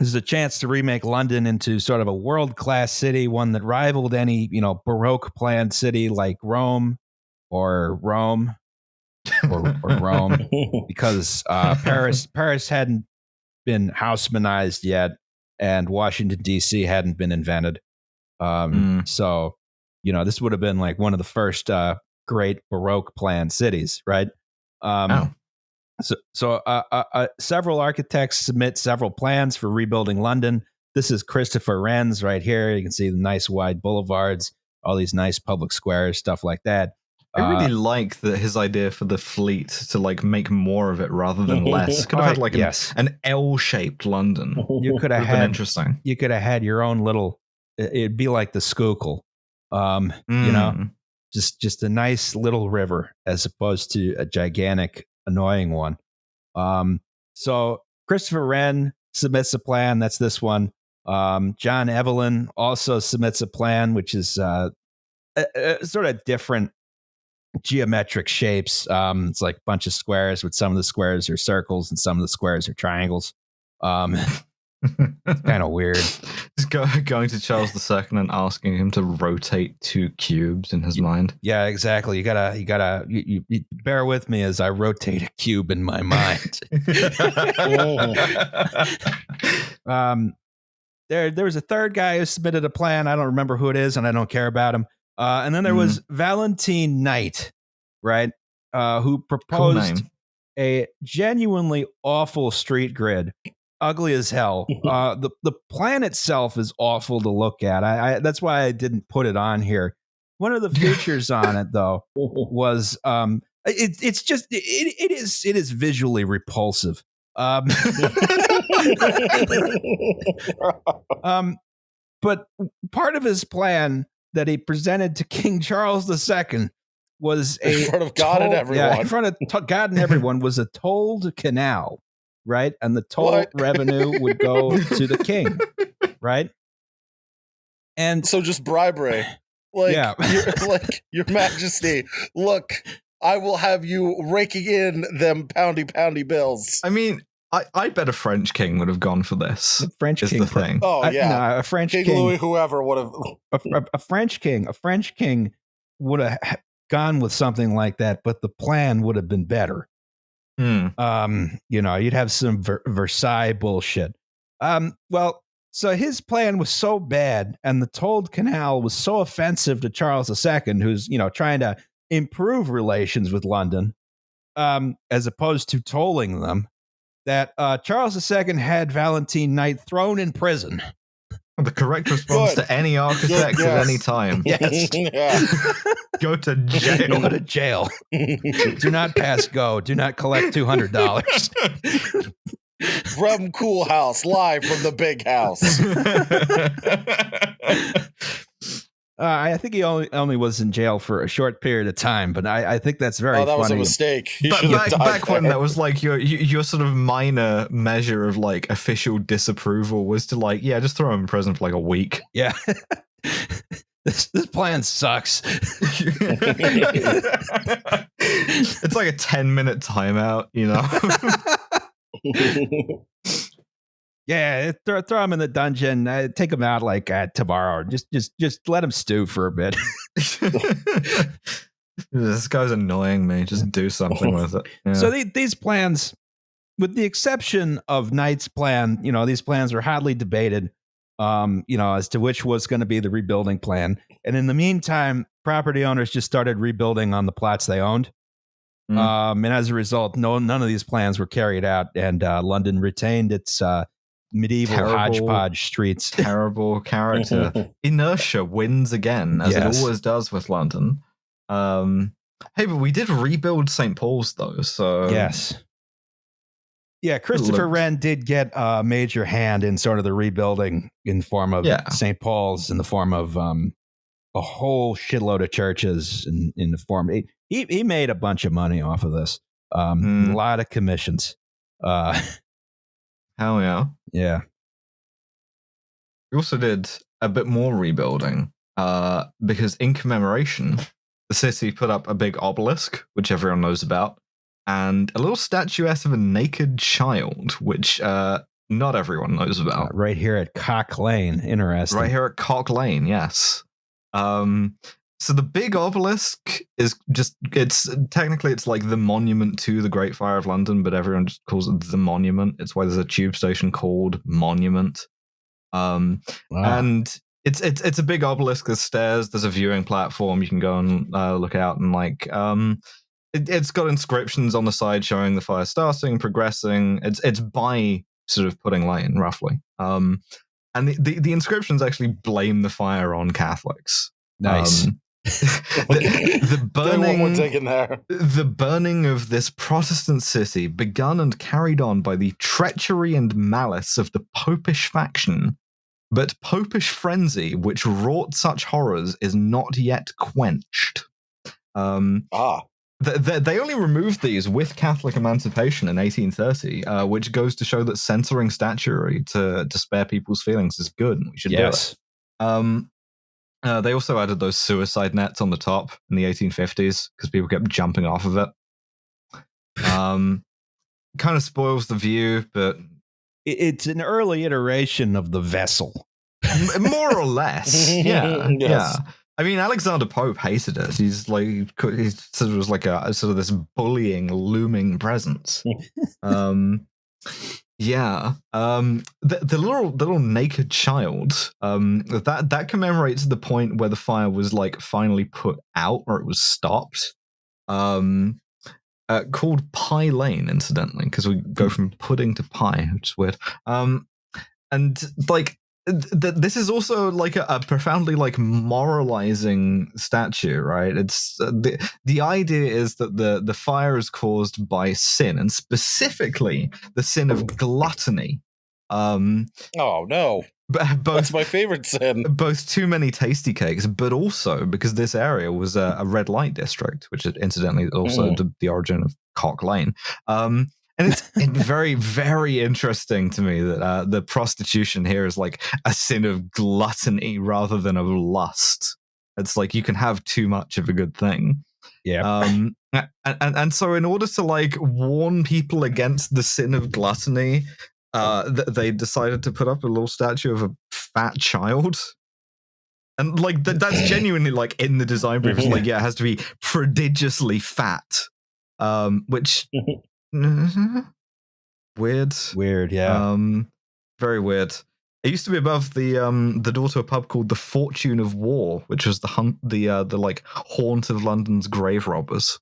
is a chance to remake London into sort of a world-class city, one that rivaled any, Baroque planned city like Rome, because Paris hadn't been Haussmannized yet, and Washington, D.C. hadn't been invented. So, this would have been like one of the first great Baroque planned cities, right? So several architects submit several plans for rebuilding London. This is Christopher Wren's right here. You can see the nice wide boulevards, all these nice public squares, stuff like that. I really like his idea for the fleet to like make more of it rather than less. Could have had like an L-shaped London. You could have had interesting. You could have had your own little. It'd be like the Schuylkill, just a nice little river as opposed to a gigantic, annoying one. So Christopher Wren submits a plan. That's this one. John Evelyn also submits a plan, which is sort of different geometric shapes. It's like a bunch of squares, with some of the squares are circles and some of the squares are triangles. It's kind of weird. Just going to Charles II and asking him to rotate 2 cubes in his mind. Yeah, exactly. You bear with me as I rotate a cube in my mind. There was a third guy who submitted a plan. I don't remember who it is, and I don't care about him. And then there was Valentine Knight, right? Who proposed a genuinely awful street grid. Ugly as hell. The plan itself is awful to look at. That's why I didn't put it on here. One of the features on it, though, was it is visually repulsive. But part of his plan that he presented to King Charles II was in front of God and everyone. Yeah, in front of God and everyone was a tolled canal. Right, and the toll revenue would go to the king, right? And so just bribery, Your Majesty, look, I will have you raking in them poundy bills. I mean, I bet a French king would have gone for this. The French king, the thing. Oh yeah, a French King Louis, whoever would have. A French king would have gone with something like that, but the plan would have been better. You'd have some Versailles bullshit. So his plan was so bad, and the tolled canal was so offensive to Charles II, who's trying to improve relations with London, as opposed to tolling them, that Charles II had Valentine Knight thrown in prison. The correct response to any architect at any time. Yes. Go to jail. Go to jail. Do not pass go. Do not collect $200. From Cool House, live from the big house. I think he only was in jail for a short period of time, but I think that's very funny. That was a mistake. Back when that was like your sort of minor measure of like official disapproval was to like, yeah, just throw him in prison for like a week. Yeah. This plan sucks. It's like a 10-minute timeout, you know? Yeah, throw him in the dungeon. Take him out like tomorrow. Just let him stew for a bit. This guy's annoying me. Just do something with it. Yeah. So these plans, with the exception of Knight's plan, these plans were hotly debated, as to which was going to be the rebuilding plan. And in the meantime, property owners just started rebuilding on the plots they owned. And as a result, none of these plans were carried out, and London retained its medieval hodgepodge streets. Terrible character. Inertia wins again, as it always does with London. Hey, but we did rebuild St. Paul's, though, so... Yes. Yeah, Christopher Wren did get a major hand in sort of the rebuilding in the form of St. Paul's, in the form of a whole shitload of churches, in the form... He made a bunch of money off of this. A lot of commissions. Hell yeah. Yeah. We also did a bit more rebuilding because in commemoration, the city put up a big obelisk, which everyone knows about, and a little statuette of a naked child, which not everyone knows about. Right here at Cock Lane. Interesting. Right here at Cock Lane, yes. So the big obelisk is it's like the monument to the Great Fire of London, but everyone just calls it the monument. It's why there's a tube station called Monument. Wow. And it's a big obelisk. There's stairs. There's a viewing platform. You can go and look out, and like it's got inscriptions on the side showing the fire starting, progressing. It's by sort of Pudding Lane, roughly. And the inscriptions actually blame the fire on Catholics. Nice. The burning of this Protestant city, begun and carried on by the treachery and malice of the Popish faction, but Popish frenzy which wrought such horrors is not yet quenched. They only removed these with Catholic emancipation in 1830, which goes to show that censoring statuary to spare people's feelings is good, and we should do it. They also added those suicide nets on the top in the 1850s because people kept jumping off of it. Kind of spoils the view, but... It's an early iteration of the vessel. More or less. Yeah. Yes. Yeah. I mean, Alexander Pope hated it. He sort of was like a sort of this bullying, looming presence. Yeah. The little naked child, that commemorates the point where the fire was like finally put out, or it was stopped. Called Pie Lane, incidentally, because we go from pudding to pie, which is weird. And like this is also like a profoundly like moralizing statue, right? It's the idea is that the fire is caused by sin, and specifically the sin of gluttony. Oh no. That's my favorite sin. Both too many tasty cakes, but also because this area was a red light district, which is incidentally also the origin of Cock Lane. And it's very, very interesting to me that the prostitution here is like a sin of gluttony rather than of lust. It's like you can have too much of a good thing. Yeah. And so in order to like warn people against the sin of gluttony, they decided to put up a little statue of a fat child. And like that's genuinely like in the design brief. It's like, yeah, it has to be prodigiously fat. Which... Weird, yeah. Very weird. It used to be above the door to a pub called the Fortune of War, which was the like haunt of London's grave robbers.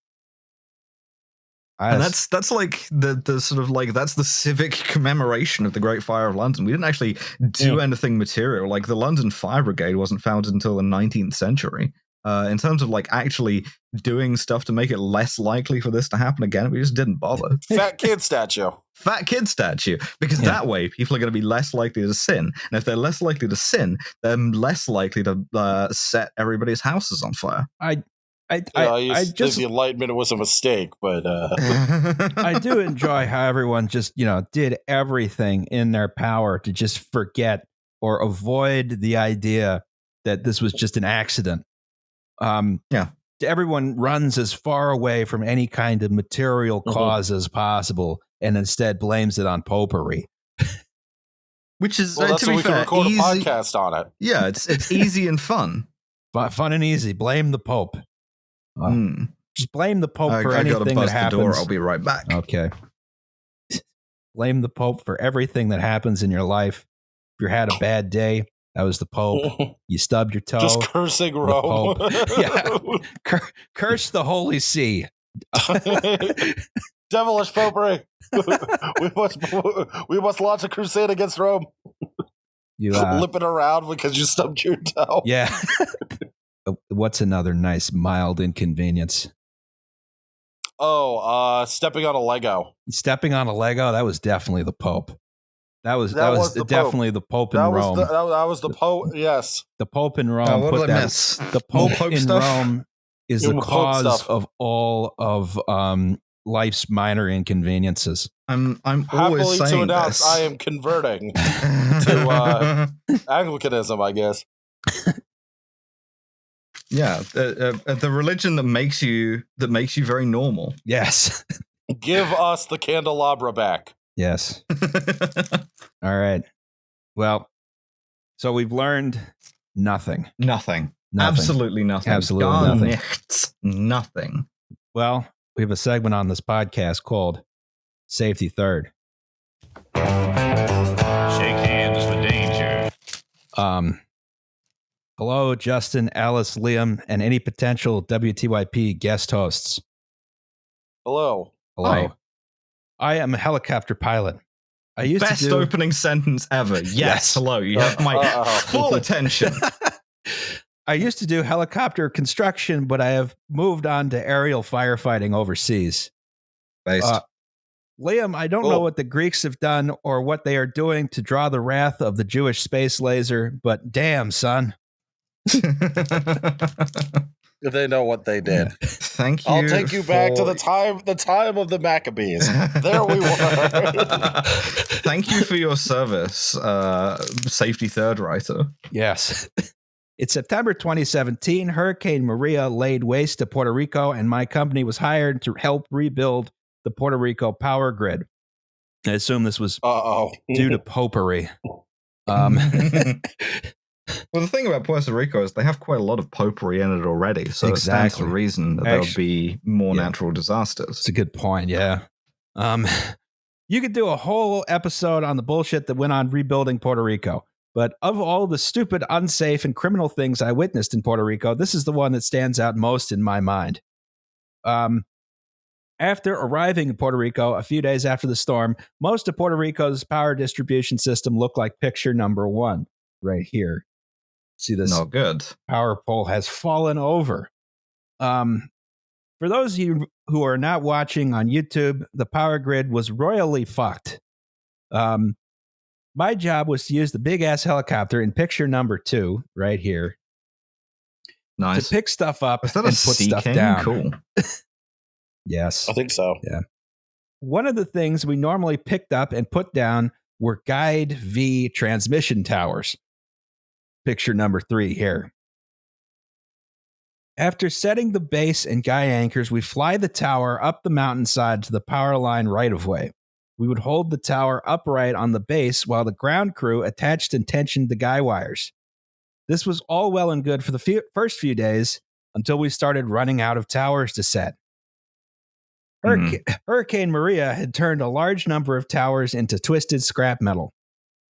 And that's like the sort of like that's the civic commemoration of the Great Fire of London. We didn't actually do anything material. Like the London Fire Brigade wasn't founded until the 19th century. in terms of like actually doing stuff to make it less likely for this to happen again, we just didn't bother. Fat kid statue. Fat kid statue, because that way people are going to be less likely to sin, and if they're less likely to sin, they're less likely to set everybody's houses on fire. I just the Enlightenment was a mistake, but I do enjoy how everyone just did everything in their power to just forget or avoid the idea that this was just an accident. Everyone runs as far away from any kind of material cause as possible, and instead blames it on popery. Which is that's to be we fair, can record easy. A podcast on it. Yeah, it's easy and fun. Fun and easy. Blame the Pope. Just blame the Pope for anything that happens. The door. I'll be right back. Okay. Blame the Pope for everything that happens in your life. If you had a bad day, that was the Pope. You stubbed your toe. Just cursing Rome. Curse the Holy See. Devilish popery. we must launch a crusade against Rome. You lipping around because you stubbed your toe. Yeah. What's another nice mild inconvenience? Stepping on a Lego. Stepping on a Lego? That was definitely the Pope. That was definitely the Pope in Rome. That was the Pope, yes. The Pope in Rome put that. The Pope in Rome is the cause of all of life's minor inconveniences. I'm happily always saying to announce this. I am converting to Anglicanism, I guess. Yeah, the religion that makes you very normal. Yes. Give us the candelabra back. Yes. All right. Well, so we've learned nothing. Nothing. Absolutely nothing. Absolutely nothing. Nothing. Well, we have a segment on this podcast called Safety Third. Shake hands for danger. Hello, Justin, Alice, Liam, and any potential WTYP guest hosts. Hello. Hi. I am a helicopter pilot. Best opening sentence ever. Yes. Hello. You have my full attention. I used to do helicopter construction, but I have moved on to aerial firefighting overseas. Liam, I don't know what the Greeks have done or what they are doing to draw the wrath of the Jewish space laser, but damn, son. They know what they did. Thank you. I'll take you back to the time of the Maccabees. There we were. Thank you for your service, Safety Third writer. Yes. It's September 2017. Hurricane Maria laid waste to Puerto Rico, and my company was hired to help rebuild the Puerto Rico power grid. I assume this was due to popery. Well, the thing about Puerto Rico is they have quite a lot of popery in it already, so it stands to reason that there'll be more natural disasters. It's a good point, yeah. You could do a whole episode on the bullshit that went on rebuilding Puerto Rico, but of all the stupid, unsafe, and criminal things I witnessed in Puerto Rico, this is the one that stands out most in my mind. After arriving in Puerto Rico a few days after the storm, most of Puerto Rico's power distribution system looked like picture number 1 right here. See this? Not good. Power pole has fallen over. For those of you who are not watching on YouTube, the power grid was royally fucked. My job was to use the big ass helicopter in picture number 2 right here. Nice. To pick stuff up and put stuff King? down. Cool. Yes. I think so. Yeah. One of the things we normally picked up and put down were Guide V transmission towers. Picture number 3 here. After setting the base and guy anchors, we fly the tower up the mountainside to the power line right of way. We would hold the tower upright on the base while the ground crew attached and tensioned the guy wires. This was all well and good for the first few days until we started running out of towers to set. Hurricane Maria had turned a large number of towers into twisted scrap metal.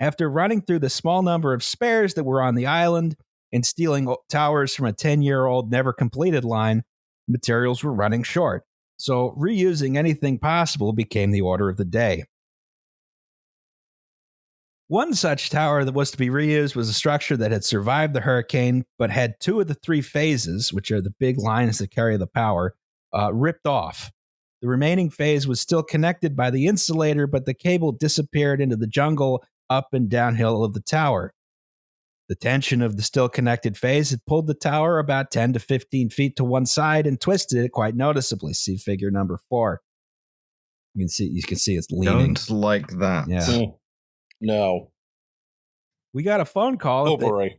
After running through the small number of spares that were on the island and stealing towers from a 10-year-old never completed line, materials were running short. So reusing anything possible became the order of the day. One such tower that was to be reused was a structure that had survived the hurricane, but had 2 of the 3 phases, which are the big lines that carry the power, ripped off. The remaining phase was still connected by the insulator, but the cable disappeared into the jungle up and downhill of the tower. The tension of the still connected phase had pulled the tower about 10 to 15 feet to one side and twisted it quite noticeably. See figure number 4. You can see it's leaning. Don't like that. Yeah. No. We got a phone call. Oh, boy.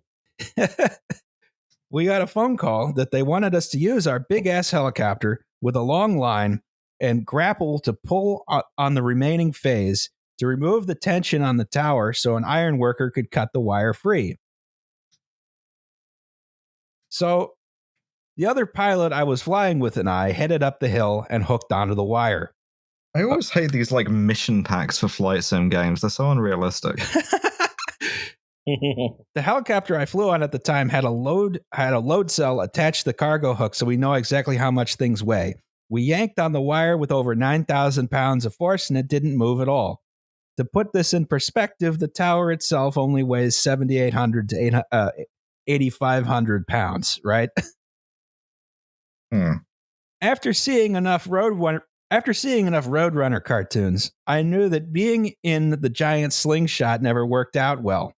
We got a phone call that they wanted us to use our big-ass helicopter with a long line and grapple to pull on the remaining phase to remove the tension on the tower so an iron worker could cut the wire free. So the other pilot I was flying with and I headed up the hill and hooked onto the wire. I always hate these like mission packs for flight sim games. They're so unrealistic. The helicopter I flew on at the time had a load cell attached to the cargo hook, so we know exactly how much things weigh. We yanked on the wire with over 9,000 pounds of force, and it didn't move at all. To put this in perspective, the tower itself only weighs 7,800 to 8,500 pounds, right? After seeing enough Roadrunner cartoons, I knew that being in the giant slingshot never worked out well.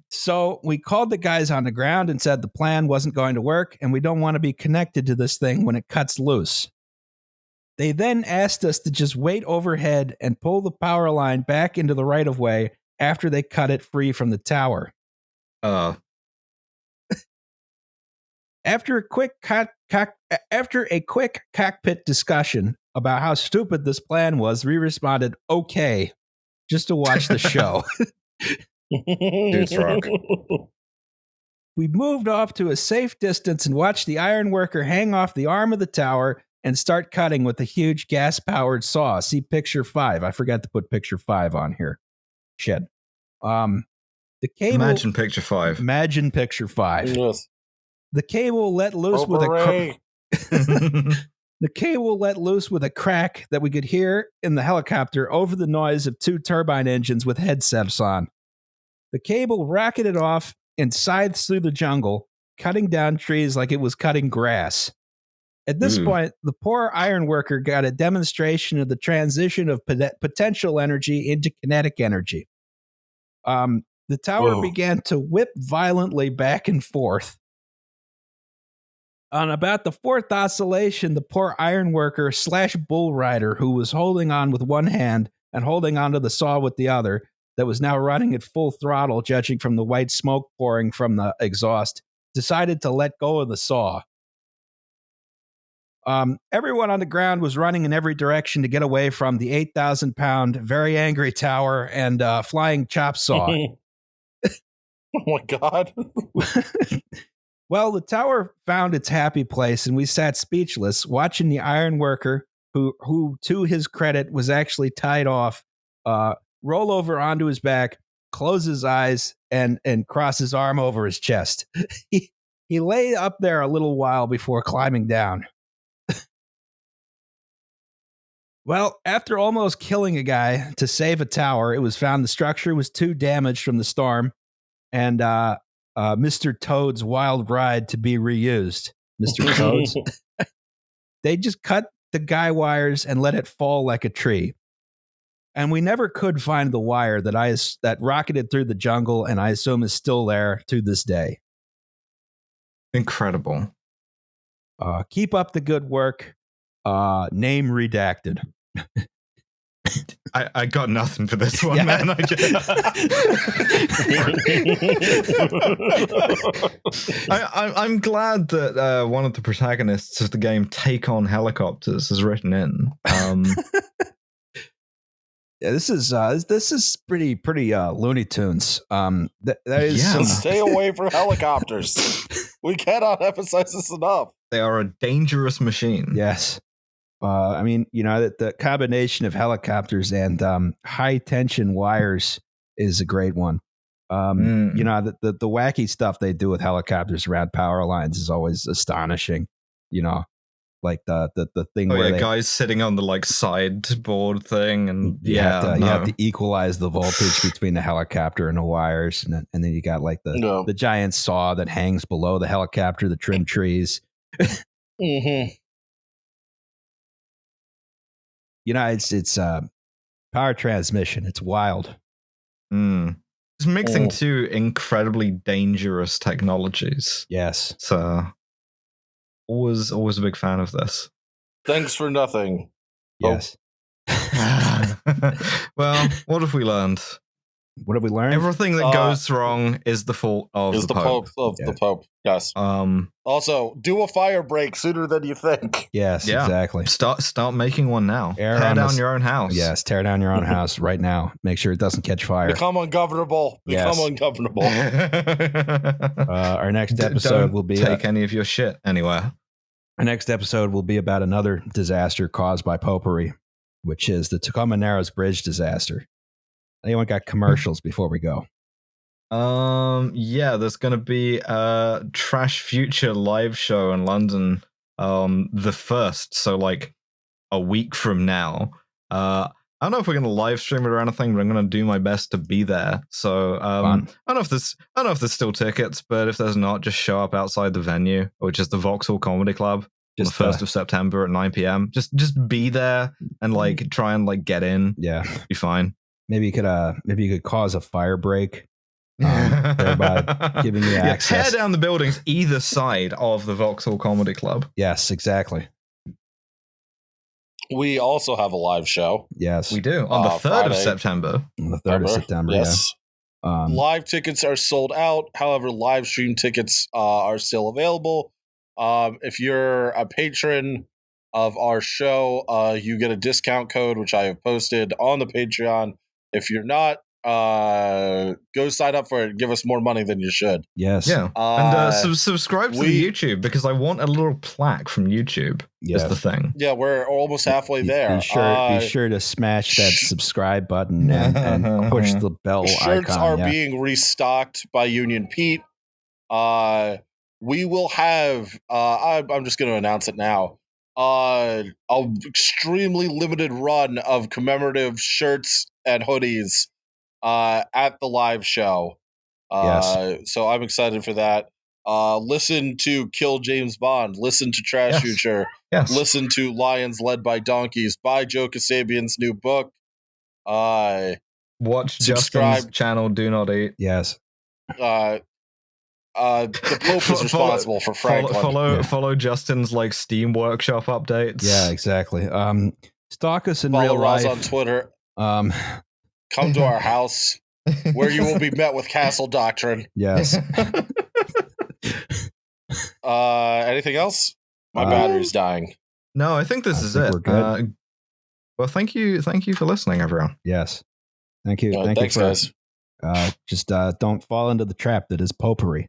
So we called the guys on the ground and said the plan wasn't going to work and we don't want to be connected to this thing when it cuts loose. They then asked us to just wait overhead and pull the power line back into the right-of-way after they cut it free from the tower. After a quick cockpit discussion about how stupid this plan was, we responded, okay, just to watch the show. Dude's rock. We moved off to a safe distance and watched the iron worker hang off the arm of the tower and start cutting with a huge gas-powered saw. See picture 5. I forgot to put picture 5 on here. Shit. The cable. Imagine picture 5. Imagine picture 5. Yes. The cable let loose with the cable let loose with a crack that we could hear in the helicopter over the noise of 2 turbine engines with headsets on. The cable rocketed off and scythes through the jungle, cutting down trees like it was cutting grass. At this point, the poor iron worker got a demonstration of the transition of potential energy into kinetic energy. The tower began to whip violently back and forth. On about the 4th oscillation, the poor iron worker / bull rider, who was holding on with one hand and holding onto the saw with the other, that was now running at full throttle, judging from the white smoke pouring from the exhaust, decided to let go of the saw. Everyone on the ground was running in every direction to get away from the 8,000-pound, very angry tower and flying chop saw. Oh my God. Well, the tower found its happy place, and we sat speechless, watching the iron worker, who to his credit was actually tied off, roll over onto his back, close his eyes, and cross his arm over his chest. He lay up there a little while before climbing down. Well, after almost killing a guy to save a tower, it was found the structure was too damaged from the storm, and Mr. Toad's wild ride to be reused. Mr. Toad's. They just cut the guy wires and let it fall like a tree. And we never could find the wire that rocketed through the jungle, and I assume is still there to this day. Incredible. Keep up the good work. Name redacted. I got nothing for this one, man. I'm glad that one of the protagonists of the game, Take on Helicopters, is written in. Yeah, this is pretty Looney Tunes. Stay away from helicopters. We cannot emphasize this enough. They are a dangerous machine. Yes. I mean, that the combination of helicopters and high tension wires is a great one. The wacky stuff they do with helicopters around power lines is always astonishing. like the thing where they, guys sitting on the like sideboard thing, and you have to equalize the voltage between the helicopter and the wires, and then you got like the giant saw that hangs below the helicopter, the trim trees. Mm-hmm. It's power transmission. It's wild. It's mixing two incredibly dangerous technologies. Yes. So always a big fan of this. Thanks for nothing. Yes. Well, what have we learned? What have we learned? Everything that goes wrong is the fault of the Pope. The Pope. Yes. Also, do a fire break sooner than you think. Yes, exactly. Start making one now. Tear down your own house. Yes, tear down your own house right now. Make sure it doesn't catch fire. Become ungovernable. Our next episode will be take any of your shit anywhere. Our next episode will be about another disaster caused by popery, which is the Tacoma Narrows Bridge disaster. Anyone got commercials before we go? Yeah, there's gonna be a Trash Future live show in London, the 1st, so like a week from now. I don't know if we're gonna live stream it or anything, but I'm gonna do my best to be there. So I don't know if there's still tickets, but if there's not, just show up outside the venue, which is the Vauxhall Comedy Club, on the 1st of September at 9 p.m. Just be there and like try and like get in. Yeah, be fine. Maybe you could cause a fire break, thereby giving you access. Tear down the buildings either side of the Vauxhall Comedy Club. Yes, exactly. We also have a live show. Yes, we do on the 3rd of September. On the 3rd of September. Yes. Yeah. Live tickets are sold out. However, live stream tickets are still available. If you're a patron of our show, you get a discount code, which I have posted on the Patreon. If you're not, go sign up for it. Give us more money than you should. Yes. Yeah. And subscribe to the YouTube, because I want a little plaque from YouTube. Is the thing. Yeah, we're almost halfway there. Be sure to smash that subscribe button and push the bell shirts icon. Are being restocked by Union Pete. We will have, I'm just going to announce it now, an extremely limited run of commemorative shirts and hoodies at the live show. So I'm excited for that. Listen to Kill James Bond. Listen to Trash Future. Yes. Listen to Lions Led by Donkeys. Buy Joe Kasabian's new book. Watch subscribe. Justin's channel, Do Not Eat. Yes. The Pope is responsible for Franklin. Follow Justin's like Steam Workshop updates. Yeah, exactly. Stalk us in follow real life. Roz on Twitter. Come to our house, where you will be met with Castle Doctrine. Yes. Anything else? My battery's dying. No, I think this is it. We're good. Well, thank you for listening, everyone. Yes. Thank you. Thanks, guys. Just don't fall into the trap that is popery.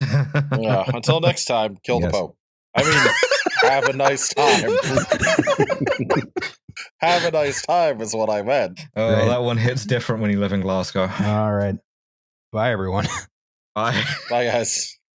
Yeah. Until next time, kill the Pope. I mean, have a nice time. Have a nice time is what I meant. Oh, right. That one hits different when you live in Glasgow. All right. Bye, everyone. Bye. Bye, guys.